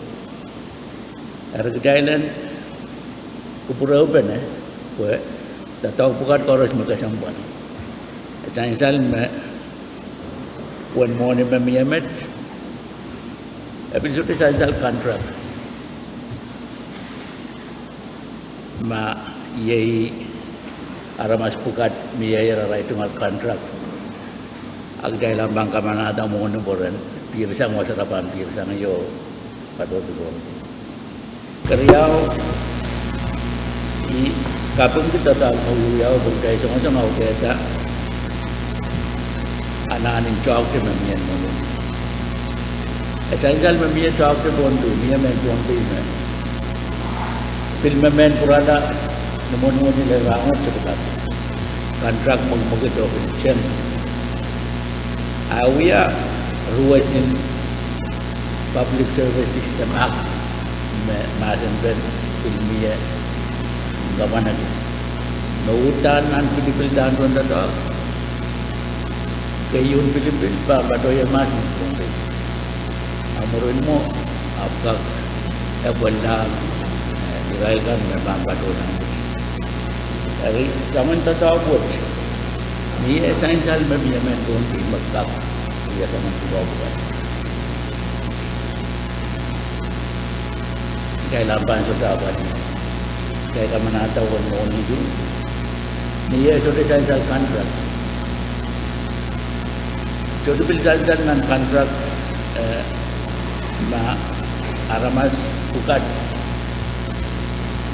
Harga Thailand kupura open kue datang pukat koros mereka sampan. Sainsal me one morning me miamet. Episode sainsal contract. Ma yei aramas pukat miaya rai tungal contract. Agdai lambang kamana ada mohon boren. Pirsang wasarapan pirsang yo patut dulu. Keriau i kapung kita tak tahu ya berkait sama kita anak-anak jauh ke memian mana. Esensial memian jauh ke bondu, memian bondu ini. Film memian purada namun ni lerangat cepat. Kontrak mengugut operation. Awia rules in Public Service System Act maasin ben ilmiya gawanan nautan ang pinipilitan ron na daw kayun pilipil pa badoy mas amurin mo apkak wala dahil kan memang badoy dari zaman tatawut ni essential mebiyaman kung magkak iya teman tua bukan. Kaya lamban sudah apa ni? Kaya kami nak tahu orang itu. Ni sudah saya kontrak. Sudah beli dengan kontrak ma aramas bukan.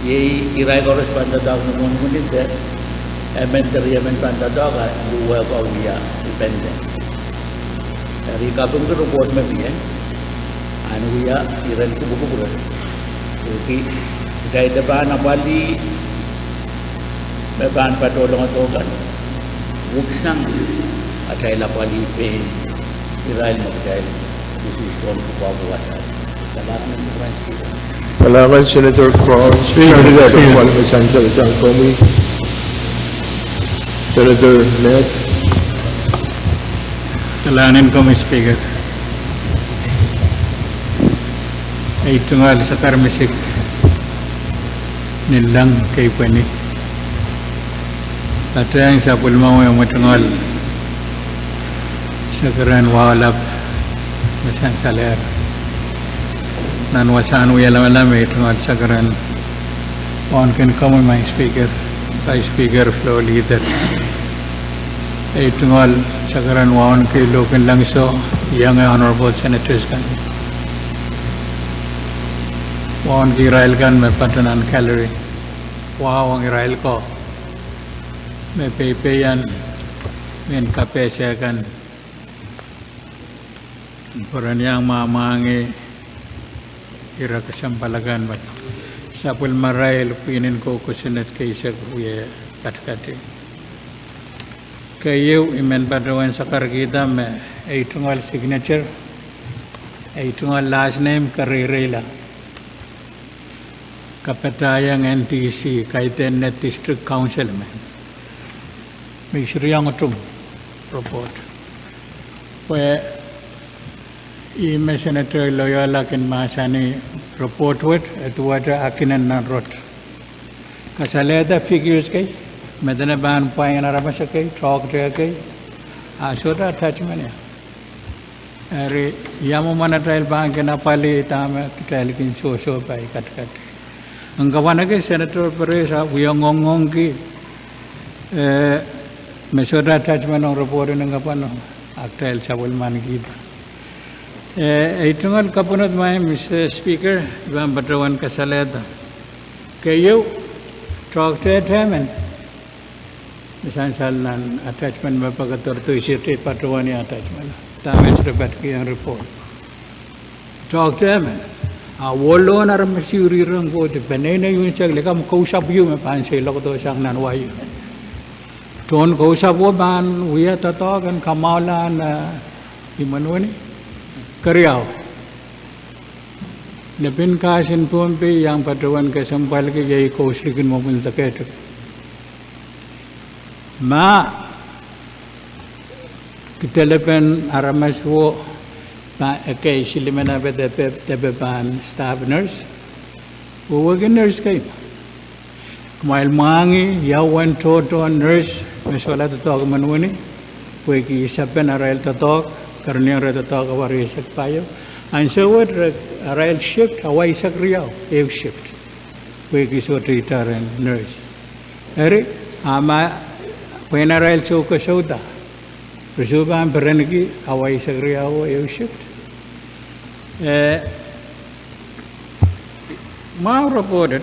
Ye irai koros pandai tahu orang mungkin deh. Menteri pandai tahu kan dua kau dia dependen. Dari kapung ke report memian, anu ya iran itu buku bukan. Jadi dari depan apali, depan patolong atau kan, buksang ada apali pe iran macam khusus kon kuasa. Kailangan transfer. Kailangan Senator Cross, Speaker Kuala Masansa isang komi. Senator Ned. Kailangan ko, Mr. Speaker. Ay tungal sa karmisik nilang kay Pani. At ang sa pulmang yung matungal sa karan walap masan saler. Nanwasan uyalam ay tungal sa karan on can come my Speaker, Vice Speaker, Floor Leader. Ay tungal Sakaran wawan kay Loken Langso, young honorable senators kan. Wawan kay Israel kan may patanan calorie. Wow ang Israel ko. May pepeyan, may kape siya kan. Para niyang mamangi ira kasampalagan bat. Sapul maray lupinin ko kusunat kay siya kuya katkati. Kayo imen padawan sa kargita me ay tungal signature ay tungal last name karirela kapatayang NTC kaiten net district council me may siriyang utum report where Senator Loyola kin masani report with at water akinan na rot kasaleda figures kay Medana ban paing narabasa kay talk to kay asoda attachment ya ari yamu mana trail bang kena pali tama trail kin so pai kat Ang kawanagay Senator Perez uyang ki mesoda attachment ng report ng kapano actual sabol man kita. Itungal kapunot may Mr. Speaker, ibang batawan kasaleta. Kayo talk to attachment. Misalnya nan attachment mapagator to isirte patuan ni attachment. Tamis rebat ki ang report. Talk to them. Walo na rin masuri rin po. Panay na yung siya. Lika mo kausap yun. Mapansay lang ko to siyang nanwayo. Tuon kausap po man. Uya tatokan kamala na imanuni. Karyaw. Napin kasin Pohnpei yang patuan kasampal ke jay kauslikin mo punta keto. Ma kitelepen aramas wo kay silimana ba tebepan staff nurse. Uwagin nurse kayo. Kumail mangi yawan toto nurse mesola tatok manuni. Puweki isapen arail tatok karniang ra tatok awari isak payo. And so what arail shift away isak riyaw ev shift. Puweki so treataren nurse. Eri ama when arail so kasoda. Persuban pereniki away isak riyaw ev shift. Ma reported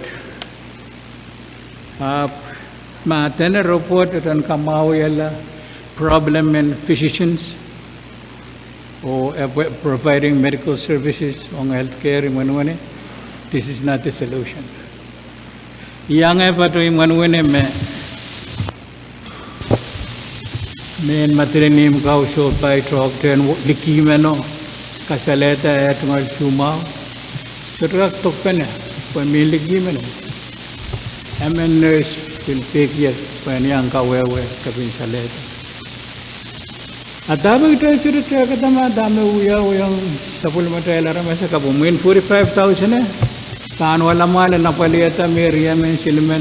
ma tena reported on kamau yala problem in physicians or providing medical services on healthcare in Manuane. This is not the solution. Yang patu in Manuane me materinim kau so by talk ten likimeno kasaleta etungal chuma serak tokpena pemilik gimana MNers will take yet when yang kawewe kapin saleta adama ito sirita katama dame uyang sapul matela ramasa kabumin 45,000 tan wala mala na paliata meria men silmen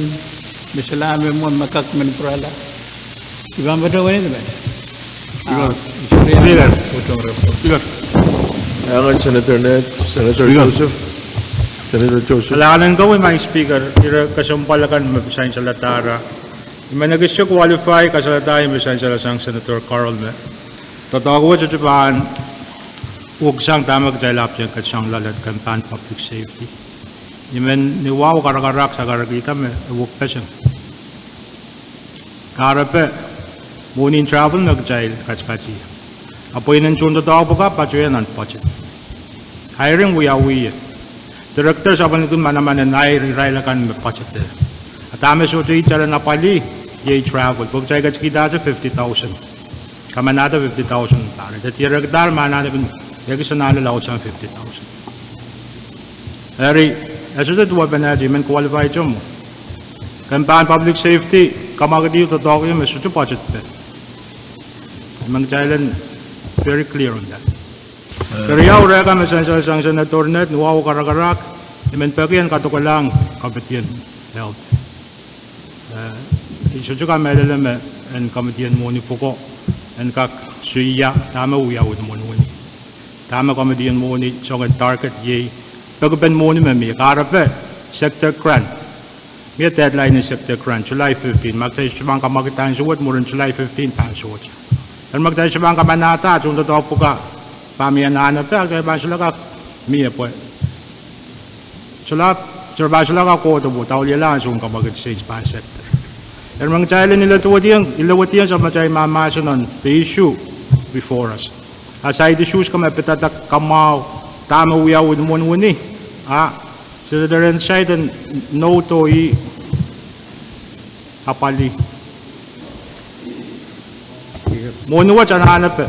misalame mo makakmen prala ibang batawen ito ba Speaker. Ayan, Senator Net, Senator Joseph. Senator Joseph. Alahanan ko mga speaker, ira kasumpalakan mabisahin sa latara. Ima nagisyo qualify kasalatahin mabisahin sa lasang Senator Carl me. Totoo ko sa Japan, huwag siyang tamag dahil apyan kat siyang lalad kampan public safety. Iman niwaw karakarak sa karakita me, huwag pa siyang. Karape, munin travel nag-jail kachkachi. Apoy ng chunto tao po ka, pachuyan ang budget. Hiring wiya. Director sa panitun manaman na nairirailakan may budget there. At ame so chara na pali, yay travel. Pag chay kachkita sa 50,000. Kamanada 50,000 pare. At director manada bin, yagi sa nalalaw sa 50,000. Eri, eso sa tuwa panaji, men qualify siya mo. Kampan public safety, kamagadi yung totoo yung may sucho budget there. Mang chailan, very clear on that. Pero yaw reka sang Senator Net, nuwaw karakarak, imen pagyan katukalang kapitian health. Isucho ka melalame, en kapitian mo ni Puko, en kak suya, tama uyaw mo ni. Tama kapitian mo ni, so target ye, pagkapan mo ni mami, karape, sector grant. May deadline ni sector grant, July 15, magtayo siya bang kamagitan suwat mo rin July 15, pansuwat siya. Dan magtayo siya bang kamanata, sunod totoo po ka, pamiyan na hanap ka, kaya ba sila ka, miya po. Sila ba sila ka koto po, tawli lang, sunod ka mag-exchange pa sector. Dan magtayo ilawat yan sa matay mamaso nun, the issue before us. Aside issues ka, may pitatak kamaw, tama uyaw, wun-wun-wun sila na rin siya, dan no to apali. Munuwa siya nahanap eh.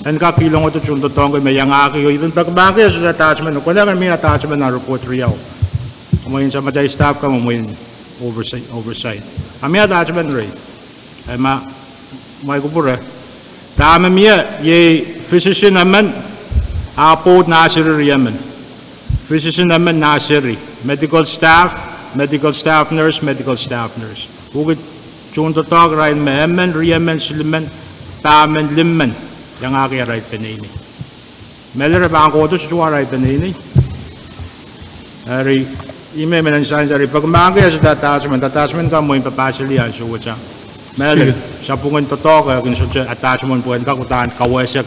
Dan kakilong ko ito yung totoo ko, may yangaki ko. Even pag-bakit sa attachment, kung lang may attachment na report riyaw. Umuhin sa matay staff ka, umuhin oversight. May attachment rin. Ay may kupura. Tama miya, ye physician naman, apo nasiri riyaman. Physician naman nasiri. Medical staff nurse. Hugit yung totoo rin, mayaman, riyaman, siliman, taman, liman. Yang aki right panini. Meller ba ang koto sa right panini? Ari ime men sansari pagmanga ya sa attachment ka mo impapasili an so wacha mele sa pungon totoka kin so attachment po ka kutan kawesek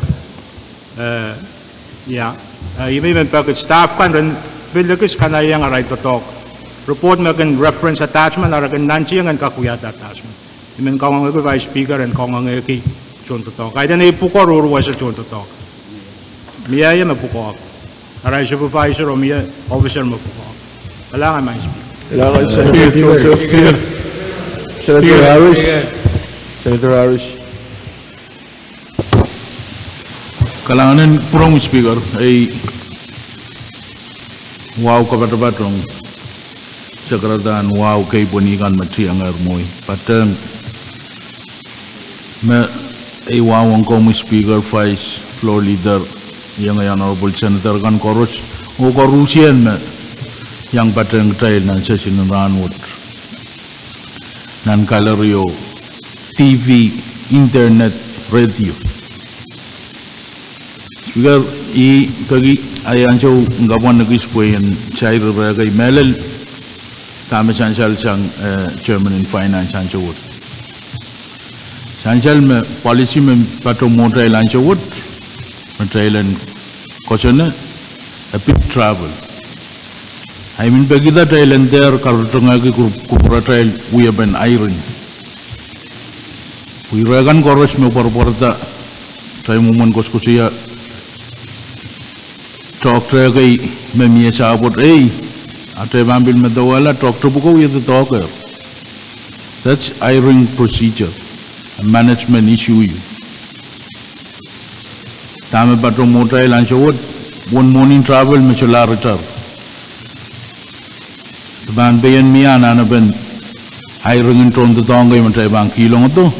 ya ime men packet staff kan ren bilakis kana yang right to talk report me kan reference attachment ara kan nanchi ang kakuyat attachment imen kawang ko vice speaker and kawang ki chon to talk aidan e pukor uru wasa chon to talk miya ya mapukor ara supervisor o miya officer mapukor kailangan may speaker Senator Harris. Senator Harris. Kalanganan purong speaker ay wow kabat-batong sakaratan wow kay punikan matri ang armoy patang me ay wow ang komu speaker vice floor leader yang honorable senator kan koros o korusian me yang patang trail ng session ng ranwood nan kalario TV internet radio speaker i kagi ayan so ngapon nag-ispoy yan siya kay Melel kami sansal siyang chairman in finance ang siya sansal me policy me patong mo trail ang siya matrailan kosona a big travel I mean bagida trail and there karutong agi kupra trail we have been iron we regan koros me porporta tayo mumon koskusiya talk to kay memia sabot ate mambil medawala talk to buko with the talker that's hiring procedure a management issue tame patong motai lanchawot one morning travel me chola return ban bayan mia na ben hiring in tron the tongai mantai bang kilong to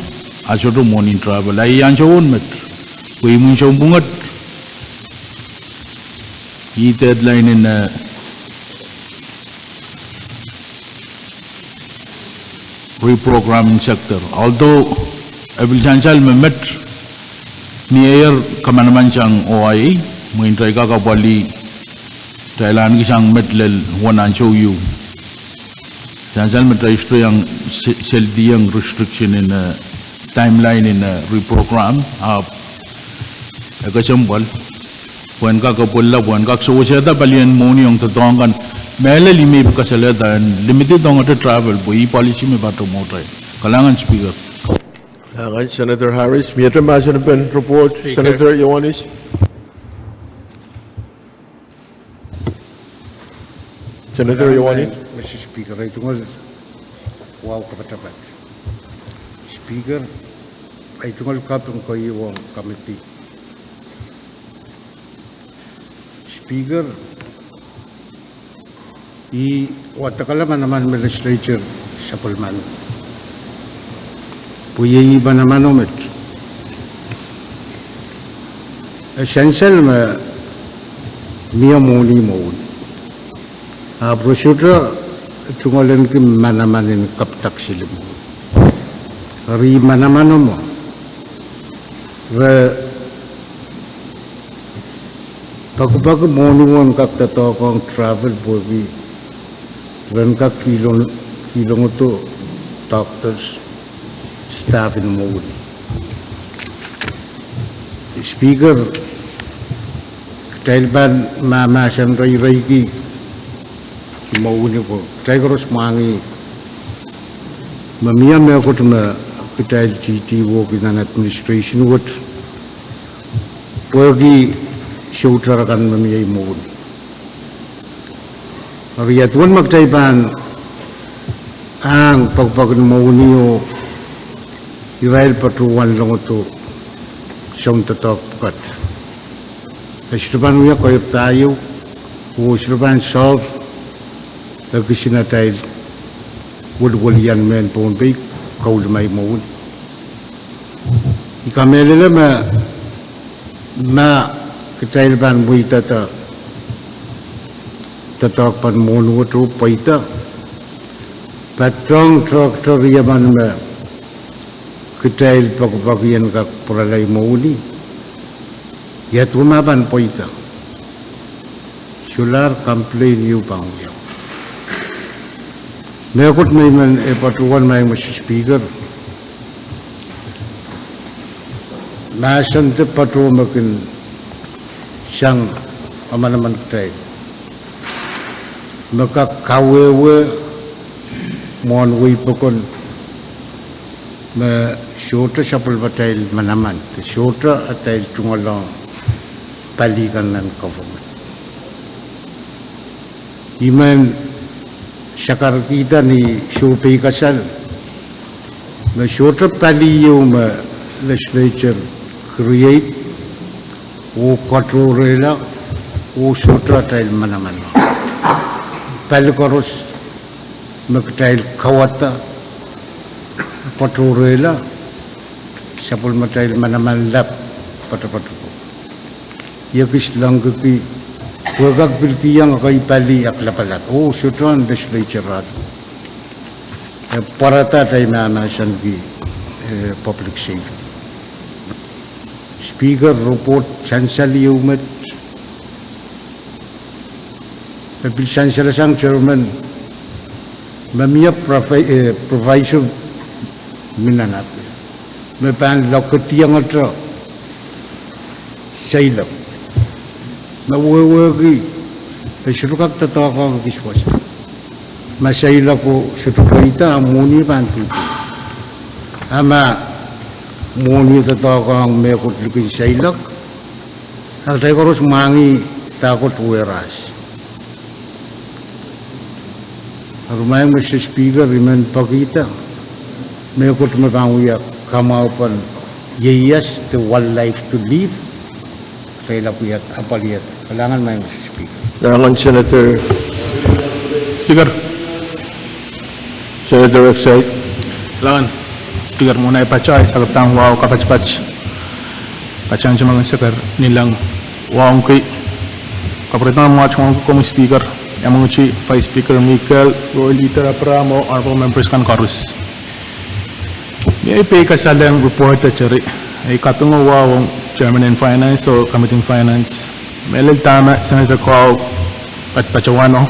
aso morning travel ai anchawon met we mun bungat ಈ deadline in reprogramming sector. Although abil chancal me met niayer kamanaman chang OIA mo intray ka kapali Thailand ki sang met lel wanan show you. Chancal me try sto yang seldiyang restriction in timeline in reprogram up agachambal buwan ka kapulla buwan ka suwasya balian muni yung tatongkan mele limi kasalada and limited ang ito travel po policy may bato mo tayo kalangan speaker Senator Harris may atramasyon na pen report Senator Ioannis. Senator Ioannis. Mr. Speaker, ay tungkol wow kapatapat Speaker ay tungkol kapong kayo ang committee Speaker, watakala naman legislature sa Pullman. Puyi iba naman ulit. Essential ma miya muli mo. Brochure tungolan ki manamanin kaptak sila mo. Ri manamano mo. Pag morning kak tato kong travel bogi ren kak kilong to doctors staff in mode speaker tail ban mama san rai ki mau ni ko tigros mangi mamia me ko tuna kitail GT work in an administration what bogi siutarakan mamiyay moon. Ariyat wan magtayban ang pagpagmao niyo Israel patuwan lang ito siyang tatapkat. Kasirupan niya kayo tayo kasirupan solve nagkisinatay wal-walian men Pohnpei kaulimay moon. Ikamelila ma Kitail ban buita tatak pan monu tu paita patrong traktor yaman me kitail pagpagian ka pralay mauli yat umaban paita solar complain you bang yaw Mekot may man patuan may Mr. Speaker. Masan te patu makin siyang amanaman tayo. Maka kawewe mon wi pokon me shota sapul batail manaman. Shota atail tungolong palikan nan government. Iman sakar kita ni Pohnpei kasal na shorter pali yung legislature create o control rela o shorter tail manaman pali koros magtail kawata control rela sapul matail manaman lap patapatu yakis lang ki wagag bilkiyang kay pali aklapalat. Oh, sutran legislature rat. Parata tayo manasan ki public safety. Speaker report chansali umat. Bil chansala sang chairman mamia proviso minanap. Mapan lokotiyang atra sailap. Nawawagi surukak tataka kiswas masaila ko sutukaita amuni bantu ama muni tataka ang mekot lukin sailak agtay koros mangi takot weras rumay Mr. Speaker riman pakita mekot mapanguya kamaupan yeyas the wildlife to live kailan po yan apaliyat kailangan may Mr. Speaker. Kailangan Senator Exide. Kailangan Speaker muna ipacay sa kapatang wow kapach-pach pachan sa mga sakar nilang wow kay kapatang mga chong kong Speaker yung mga chi Vice Speaker Michael Roelita Pramo Honorable Members kan Karus may ipay kasalang report at chari ay katungo wow Chairman in Finance o Committee in Finance. Melil tama, Senator Call at Pachawano.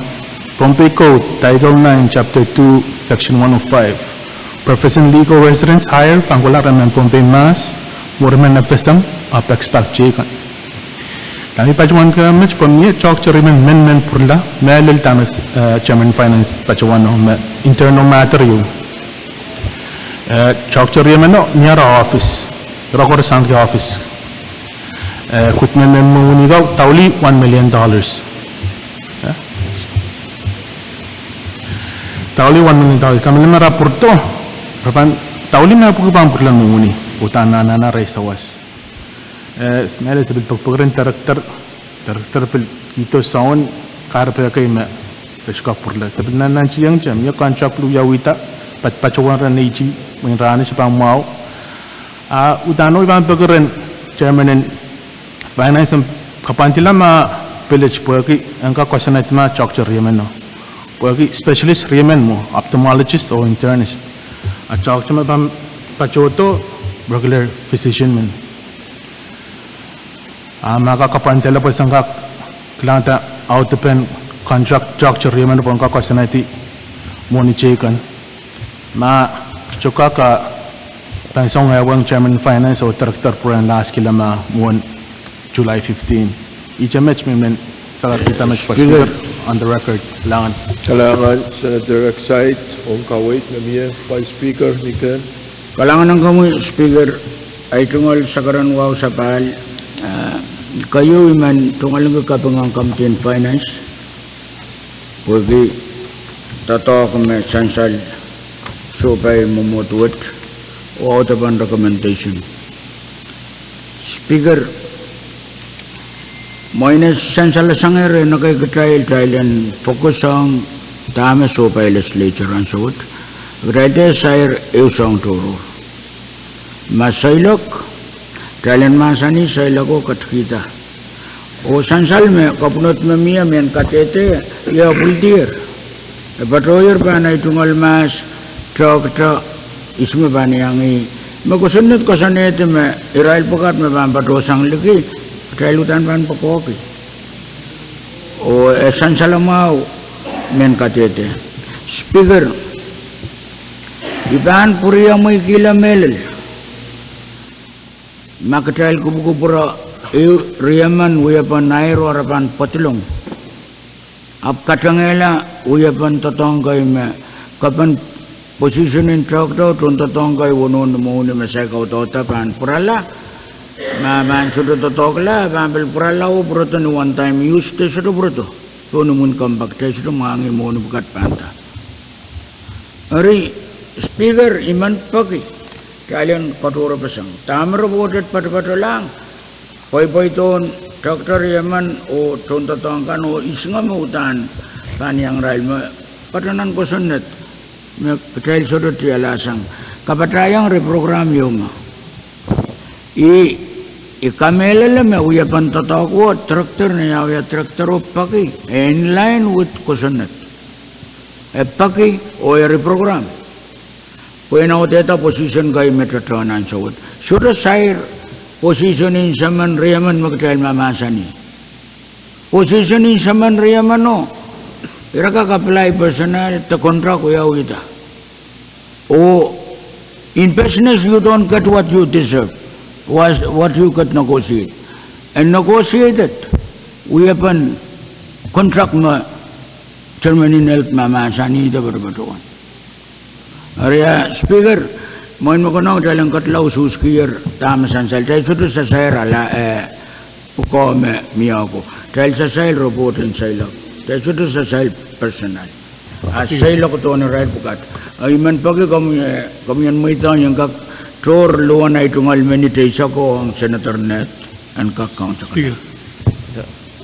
Pohnpei Code, Title 9, Chapter 2, Section 105. Professing legal residence hire, pangkularan ng Pohnpei Mas, Muraman na pesang, apex pack chicken. Kami Pachawan ka, Mitch, pamiyat, chok chariman, men purla, melil tama, Chairman in Finance, Pachawano, internal matter yun. Chok chariman no, niyara office, rokor sangki office. Equipment menguni kau tauli $1 million. Tauli $1 million. Kami lima rapor tu, rapan tauli na pun kau perlu menguni. Utana nana resawas. Semela sebut pegawai director pel kita sound kar pakai me peska perlu. Sebut nana ciang jam ya kontrak lu ya wita pacawan raniji mengerani sepang mau. Utano iban pegawai chairman Finance kapantila ma village poki angka question itma chokcher yemen no poki specialist yemen mo ophthalmologist or internist a chokcher ma bam pachoto regular physician men maka kapantila po sangka klanta outpen contract chokcher yemen po angka question iti mo ni chekan ma chokaka tansong hawang chairman finance o director po ang last kilama mo July 15. Each match movement sa kita Speaker on the record. Kailangan Senator Exide on kawait na miya Vice Speaker Michael. Kailangan ng kamu Speaker ay tunggal sa karan wow sa pal kayo iman tunggal ng kapangang Committee on Finance pwede tato kami sansal supay mumutuot o out of recommendation. Speaker Moines sansala sangere na kay trial and focus on dame supay legislature ang suot. Grade sair eusang turo. Masailok trial and masani sailako katkita. O sansal me kapunot me miya men katete ya buldir. Patroyer pa na itungal mas trok isme ba niyangi. Magusunod ko sa nete me irail pakat me ba patrosang liki. Trailutan pan pakoki o esan salamau men katete Speaker Iban puriya mo ikila melel. Makatail kubukupura riyaman uyapan nairo arapan patulong. Ap katangela uyapan tatangkay me kapan position in tractor tun tatangkay wonon mo ni masay kautota pan purala. Man sudah tatokla bambil purala o broto ni one time use te sudah broto. Tono mun kambak te sudah mangi mo ni bukat panta. Ari speaker iman pagi kalian kotor pasang. Tamar voted pat lang. Poi ton Dr. Yaman o ton tatangkan o isnga mo utan paniyang rail mo patanan ko sunnet me kail sodot tialasang kapatayang reprogram yung ikamela me uyapan tatako tractor na ya tractor paki in line with kusunnet paki o reprogram pwena o teta position kay metratanan sawot should sire positioning saman riyaman magtail mamasani. Positioning saman riyaman no. Iraka apply personal to contract uyaw kita. O in business you don't get what you deserve. What you could negotiate. And negotiated. We have an contract ma terminal mamasani ito berbatuan. Area speaker Moin mo kono dalang katlaw suskir tamasan sal tay sudu sa sayra la ko me miyako tay sa sayl reporting saylo tay sudu sa sayl personal saylo ko to no right bukat ay man pagi kami mo ito yung kak tor luan ay tungal menite sa ko ang Senator Net and kakount sa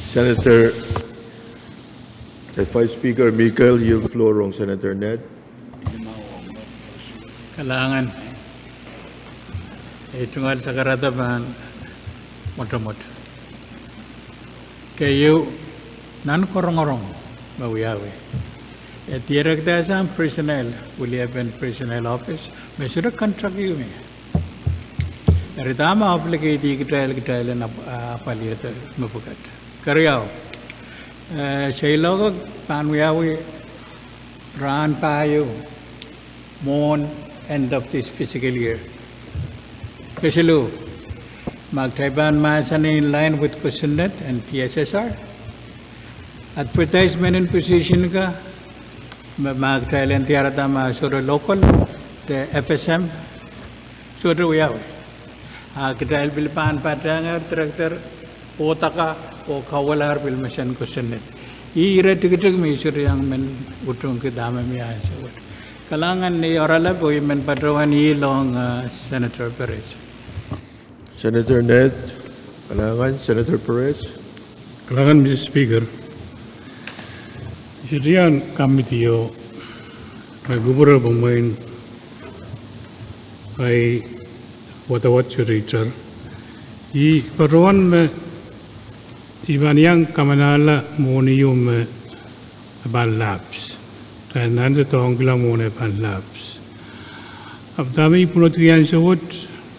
Senator, Vice Speaker Michael, you have floor on Senator Ned. Kailangan itungal sa karatapan motomot. Kayo nan korong-korong mawiyawi. At direkta sa personnel, uliapan personnel office, may sudah contract yun eh. Dari tama applicate kita na paliyata mapukat. Karyaw. Sa ilogag panwiyawi raan payo mon end of this fiscal year. Kasilo, magtaiban maasan in line with QuestionNet and PSSR. Advertisement and position ka, magtailan tiyarata sura local, the FSM, sura uyaw. Kitail bilpaan patangar, director, otaka, o kawalar bilmasan QuestionNet. Iirat-ikitig may sura yang men utong kadama miyan sa wala. Kalangan ni orala ko yung patrawan ilong Senator Perez. Senator Ned, kalangan Senator Perez. Kalangan, Mr. Speaker, Syrian Committee o may gubura bumain ay watawat Richard. Paruan me iban yang kamanala muni yung ban labs. Kaya nandito ang kila muna ban labs. Abdami punotriyan sa wot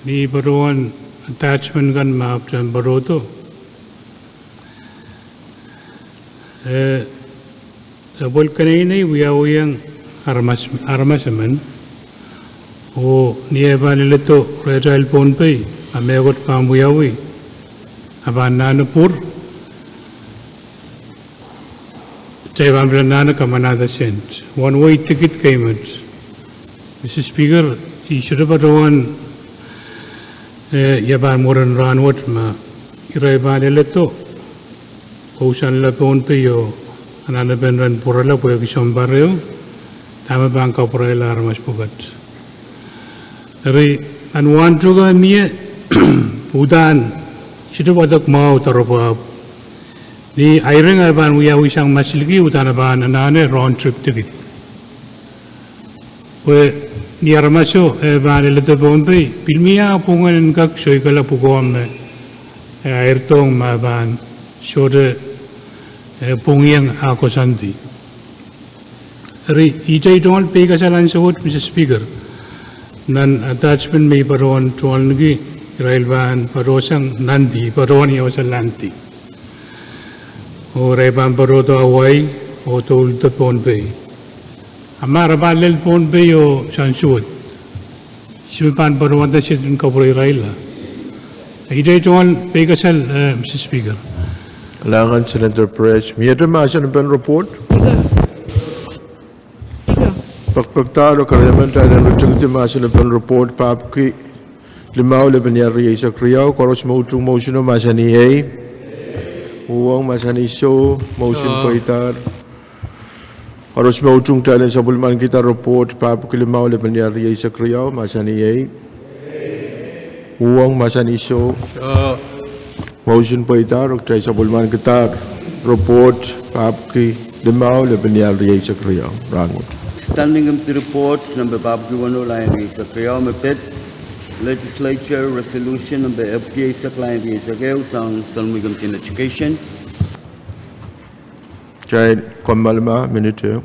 ni paruan attachment kan map jan baroto sabol kanay uyang armasaman o niya ba nilito Rachel Pohnpei amegot pamuyawi aban nanapur Jaivam Nana Kamanada sent one-way ticket payments. Mr. Speaker, he should have one yaban moran ranwat ma iraiban eleto kausan la Pohnpei yo anana benran purala puya kisam barrio tama bangka purala armas pugat dari anwan juga mie udan situ badak mau taropa ni airing aban uya wisang masilgi udan aban anane round trip ticket we ni armasyo bane leto Pohnpei pilmia pungan kak soy kala pugom airtong maban sore pungyang ako santi ri ijay tol pe kasalan sawot Mr. Speaker nan attachment may paron tol ngi railban parosang nandi paron yo sa lanti o raiban paroto away o tol to Pohnpei Amara balel Pohnpei o sansuot Sipan Barwanda Children Kaburi Raila. Ida John Pegasel, Mr. Speaker. Alangan Senator Perez. Miyadra maasan ng report? Pagpagtalo karyaman tayo ng rutungti maasan ng report papki limaw lebenyari sa kriyaw koros mautung motion o masani uwang masani so motion paitar koros mautung tayo sa bulman kita report papki limaw lebenyari sa kriyaw masani uwang masani so motion paitar o tayo sa bulman kita report papki limaw lebenyari sa kriyaw rangot. Standing Committee report number Babki Wanola and Risa Kriyaw Mapit, Legislature resolution number FPA Sakla and Risa Geo Sang Salmigam in Education. Jai Komalma, minute.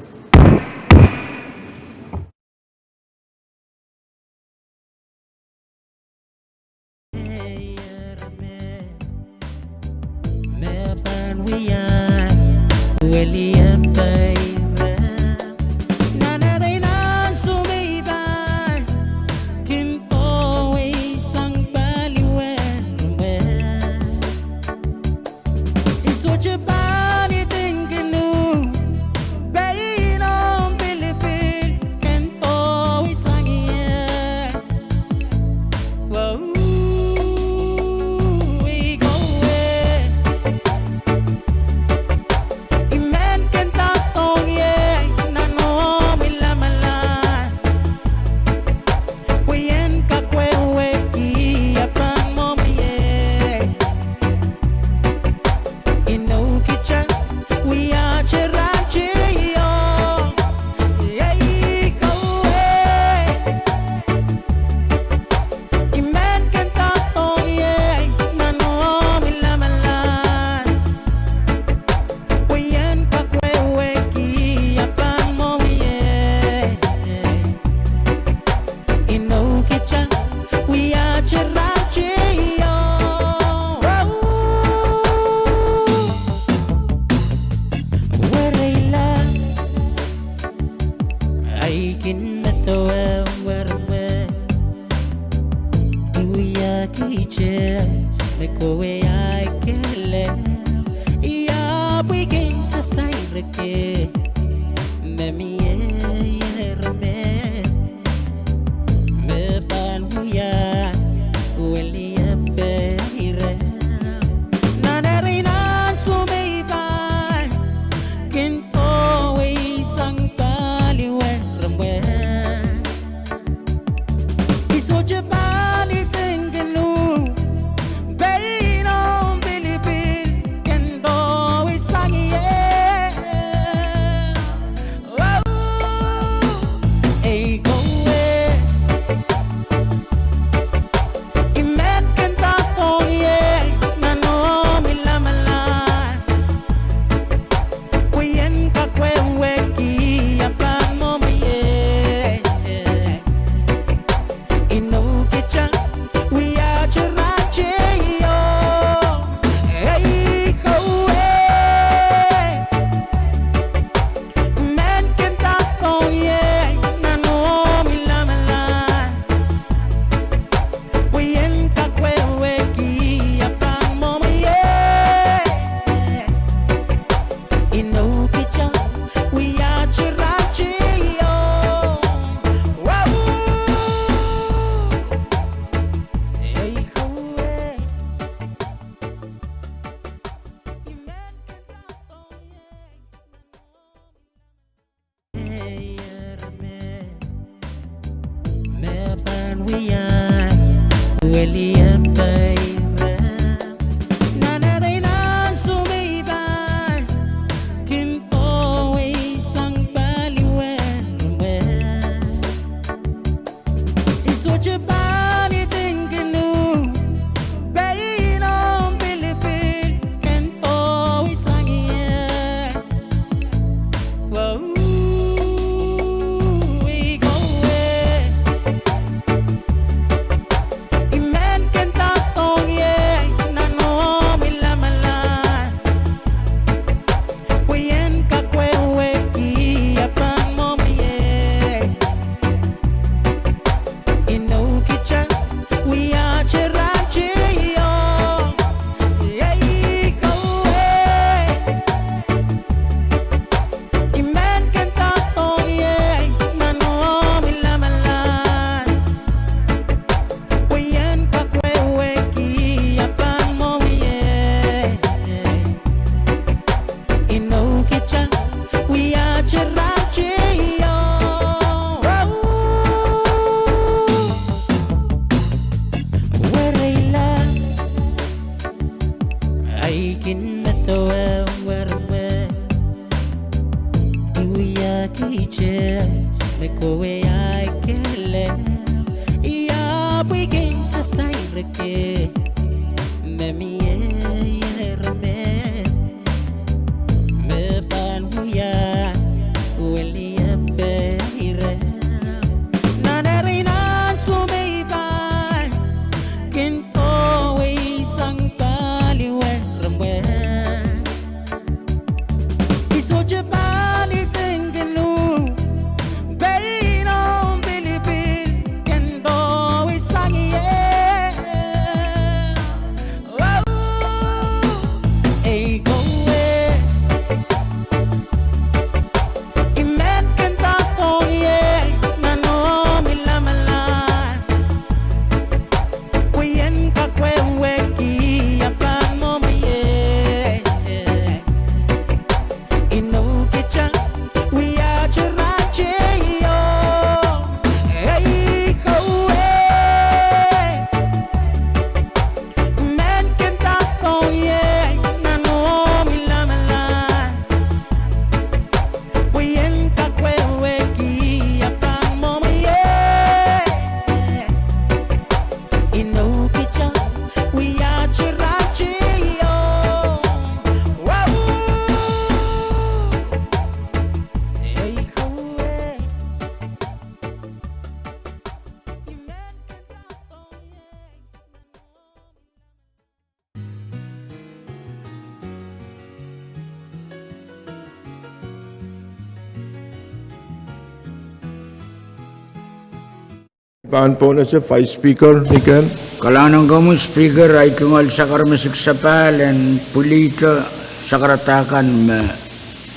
Pan pona sa Vice Speaker Nikan. Kalanang kamu speaker ay tungal sakar mesik sapal and pulita sakaratakan me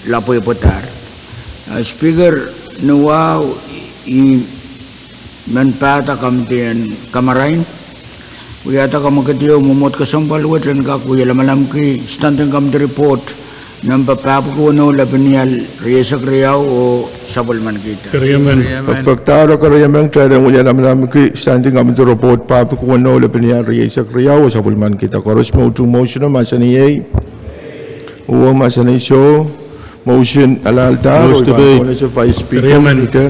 lapoy potar. Speaker nuwaw I menpata kamtian kamarain. Uyata kamakatiyo mumot kasampal watan kakuya lamalam ki standing committee report number papu ko no labinial riyasak riyaw o sabulman kita. Pagpagtaro karayamang tayo nguya lamalam ki standing committee report papu ko no labinial riyasak riyaw o sabulman kita. Koros mo itong motion na masaniyay. Uwang masanay show. Motion alalta. Close debate. Vice Speaker.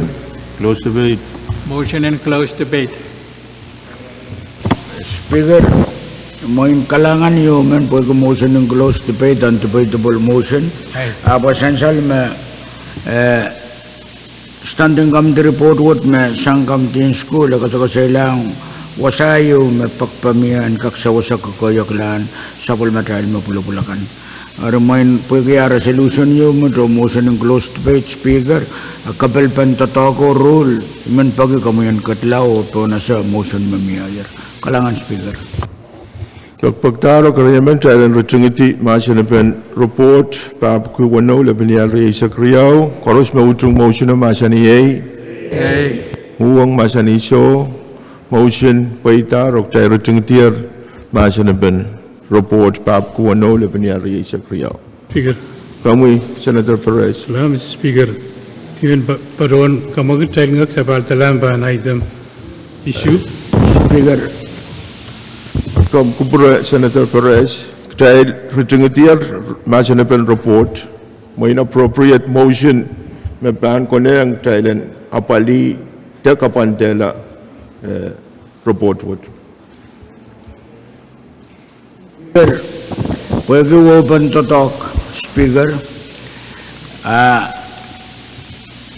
Close debate. Motion and close debate. Speaker, moin kalangan yo men po ko motion ng close debate and debatable motion. Apa essential me standing committee report what me sang committee school kasi lang wasayo me pagpamian kaksawasak koyoklan sapul material mapulupulakan. Remain pagaya resolution yo mo motion ng close debate speaker kapel pentatako rule men pagi kamuyan katlaw po nasa motion mamiyayar. Kalangan speaker. Pagpagtaro karayamang tayo rutungiti masanapan report papu ko no labinial riyasak riyaw. Koros mo itong motion na masaniyay. Uwang masaniso motion paita rok tayo rutungitiar masanapan report papu ko no labinial riyasak riyaw. Speaker. Kamuy Senator Perez. Salamat Mr. Speaker. Even paron kamagit tayo ngak sa paltalan ba na item issue. Speaker. Kumpura Senator Perez, tayo rutungitiar masanapan report. May inappropriate motion may pan ko na ang tayo apali te kapantela report wood. Speaker, pwede open to talk, Speaker.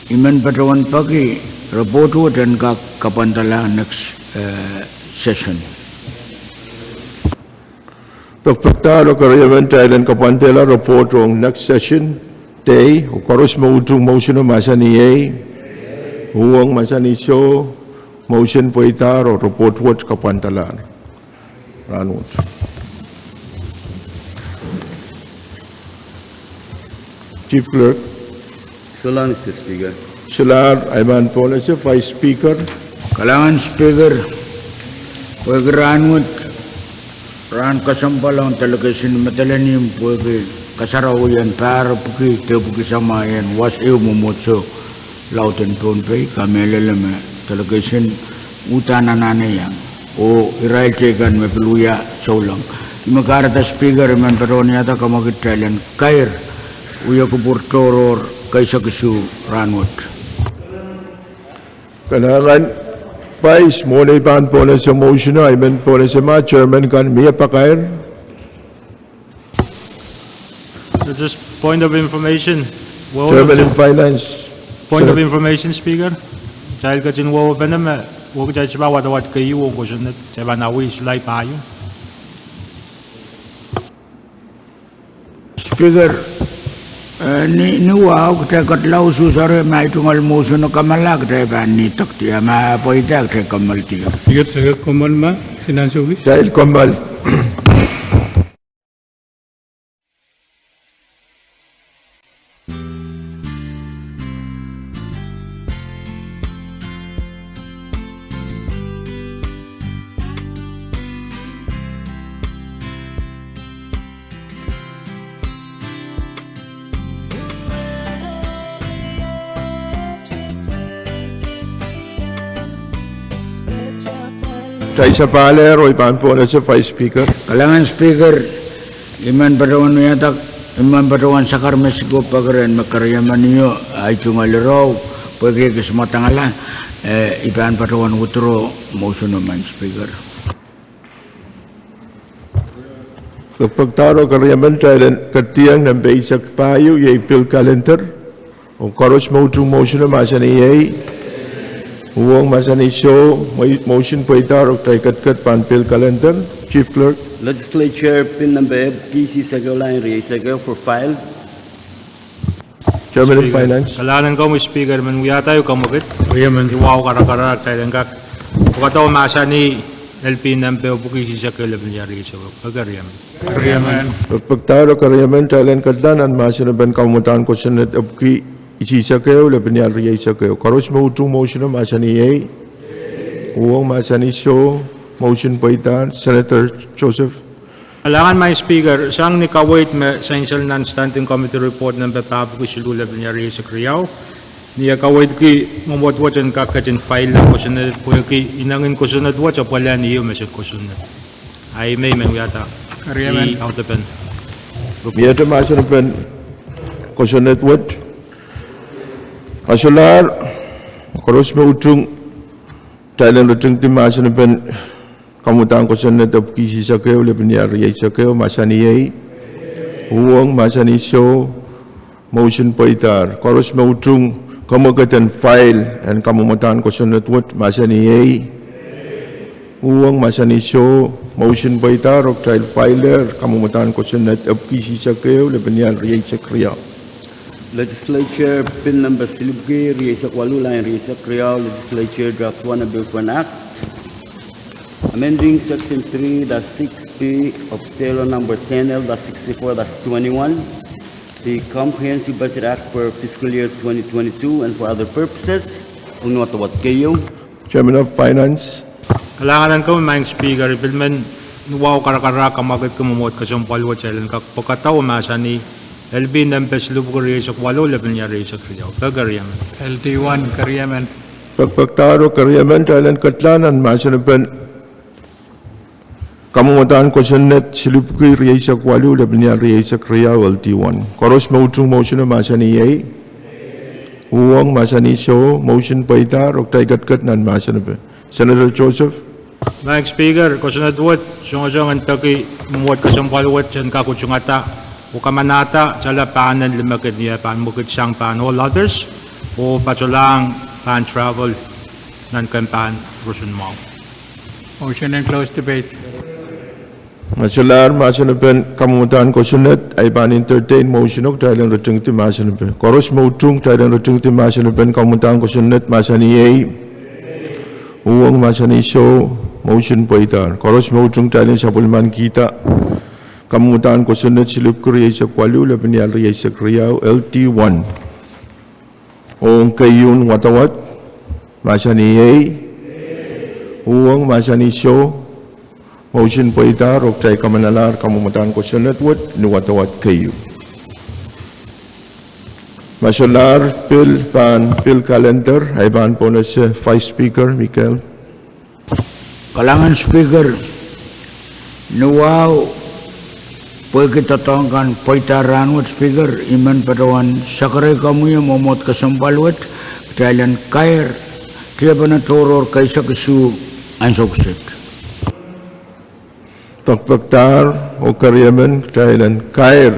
Iman patawan pagi report wood and kapantala next session. Pagpagtaro karayamang tayo kapantela report on next session day. O koros mo utong motion na masaniyay. Huwang masaniso motion po itaro report wood kapantalan. Ranwood. Chief Clerk. Salamat Mr. Speaker. Salar Ayman po na siya Vice Speaker. Kalangan Speaker, pwede ranwood ran kasampalang talaga sinimatalan pwede kasarawayan para puki te puki samayan was iyo mumotso lauten Pohnpei kami lalame talaga sin utanan nanayang o Israel cegan me peluya saulang imakarata Speaker man pero niyata kamagit Thailand kair uya kubur toror kaisa kesu ranwood. Kailangan Vice, muna ipan po na sa motion na, iman po na sa mga chairman kan, miya pa kayo? So just point of information. Chairman in Finance. Point of information, Speaker. Dahil ka jinwawa pa naman, huwag dahil siya watawat kayo, huwag ko siya na, siya ba nawi sulay pa yun. Speaker, ni wow kita katlau susare mai tungal musu no kamalak te ban ni takti ma poitak te kamal ti. Igat sa komal ma finance office. Dahil kamal. Tayo sa paler o ipan po na sa Vice Speaker. Kalangan Speaker, iman padawan yatak iman padawan sakar mesiko pagren makaryaman niyo ay tungaliraw pagi kesmatangala ipan padawan utro motion naman Speaker. Pagpagtaro karyaman tayo katiyang ng basic payo yung bill calendar o karos mo itong motion na masaniyay huwang masaniso motion po itaro tayo katkat pan-bill calendar. Chief Clerk. Legislature pin number PC Sagawlayan Riyasak for file. Chairman of Finance. Kalanan ko mo Speaker man wiya tayo kamukit. Wiya man wow kara-kara tayo Pagkataw masani LP nampe opukisi sa kelebnyari sa pagariam. Pagtaro karyaman Thailand kadlanan masanaban kaumutan ko sanat abki isisa kayo labinyal riya isa kayo. Karos mautung motion na masani ay uwang masani show motion paitan Senator Joseph. Alangan my speaker, sang ni kawait me sa insalnan standing committee report ng papabu ko silula binyari sa kriyaw. Niya kawait ki mamwat-wat ang kakachin file na ko sunod po ki inangin ko sunod wat sa pala niyo mesot ko sunod. Ay may yata. Karyaman. Out of pen. Miyata masanaban ko sunod wat. Asular karos mautung Thailand rutung ti masanaban kamutan ko sunod abki sa kayo labinyari sa kayo masaniyay uwang masani show motion paitar karos mautung kamagatan file and kamumatan ko sunod wat masaniyay uwang masani show motion paitar of trial filer kamumatan ko sunod abki sa kayo labinyal riyay sa kriya. Legislature Bill number Silubge, Riesa Kualula and Riesa Kriya, Legislature Draft 1 a Bill for an Act, amending Section 3-6B of State Law number 10L-64-21, the Comprehensive Budget Act for fiscal year 2022 and for other purposes. Unwatawat kayo. Chairman of Finance. Alangan ko may speaker bilmen nuwaw karakara kamagit kumumot kasumpal wat sa ilan kakpakataw masani LB nampes lubugari sa kwalo labinyari sa kriyaw. Pagariam. LT1 Karyaman. Pagpagtaro karyaman Thailand katlanan masanaban kamumatan ko sunod silupki riyay sa kwalo labinyal riyay sa kriyaw LT1. Koros mautung motion na masaniyay uwang masani show motion paitar o taigat-kat nan masanaban. Senator Joseph. Mike Speaker, kusunod wat, sungasang antaki mumuat kasumpal wat sa kakutsungata o kamanata sa lapanan limakad niya pan mukid siyang pan all others o patulang pan travel nan kampan rusun mo. Motion and close debate. Masular masanaban kamumutan ko sunod ay pan entertain motion o Thailand rutung ti masanaban. Koros mautung Thailand rutung ti masanaban kamumutan ko sunod masaniyay uwang masani show motion paitar. Koros mautung Thailand sa pulman kita kamutan ko sunod silip kuriya sa kwalu labinyal riya sa kriyaw LT1 ong kayun watawat masaniyay uwang masani show motion paitar o tay kamanalar kamutan ko sunod wat ni watawat kayo masular bill calendar ay ban po na si Vice Speaker Michael. Kalangan speaker nuwaw pwede kita tangkan paitaran wat speaker iman padawan sakare kamu yang momot kesampalwat Thailand kair dia bana toror kaisa kesu ansokset Pagpagtar o karyaman Thailand kair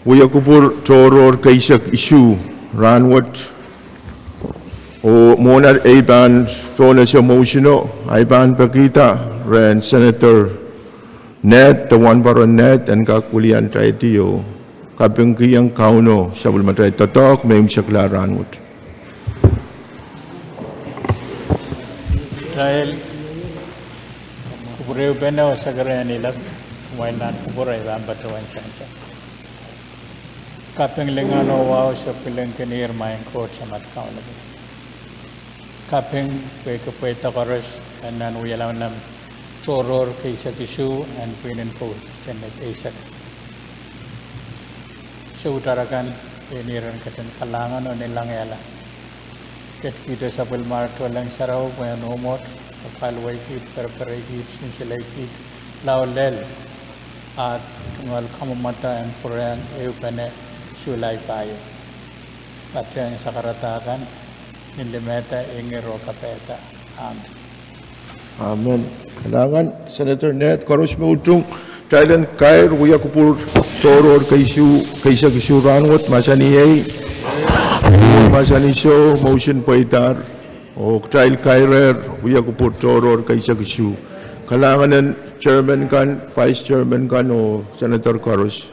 Uya kupur toror kaisa isu ranwat o mona aiban tona sa motion aiban pakita ran Senator Ned the one baron Ned and kakulian tayo tiyo kapeng kiyang kauno sa bulmatay tatok may umsaklaran mo. Trial kupureo bena sa garayan nila kumain kupuray ba batuan siya. Kapeng lingano wow sa pilang kanir maing court sa matkaw na kapeng pwede takaros kanan uyalaw nam toror kaysa kisu and pinin po senet aisak so utarakan piniran katan kalangan o nilang yala ket kita sa pilmar walang saraw kaya numot kapalway kit perperay kit sinsilay kit laulel at tungal kamamata and purang eupene sulay payo patyan sa karatakan nilimeta ingero kapeta. Amen. Amen. Kailangan Senator Ned karos mo utung Thailand kair uya kupur toror kaisa kisuranwat masaniyay masani show motion paitar o trial kairer uya kupur toror kaisa kisu kailangan ng chairman kan vice chairman kan o Senator Karos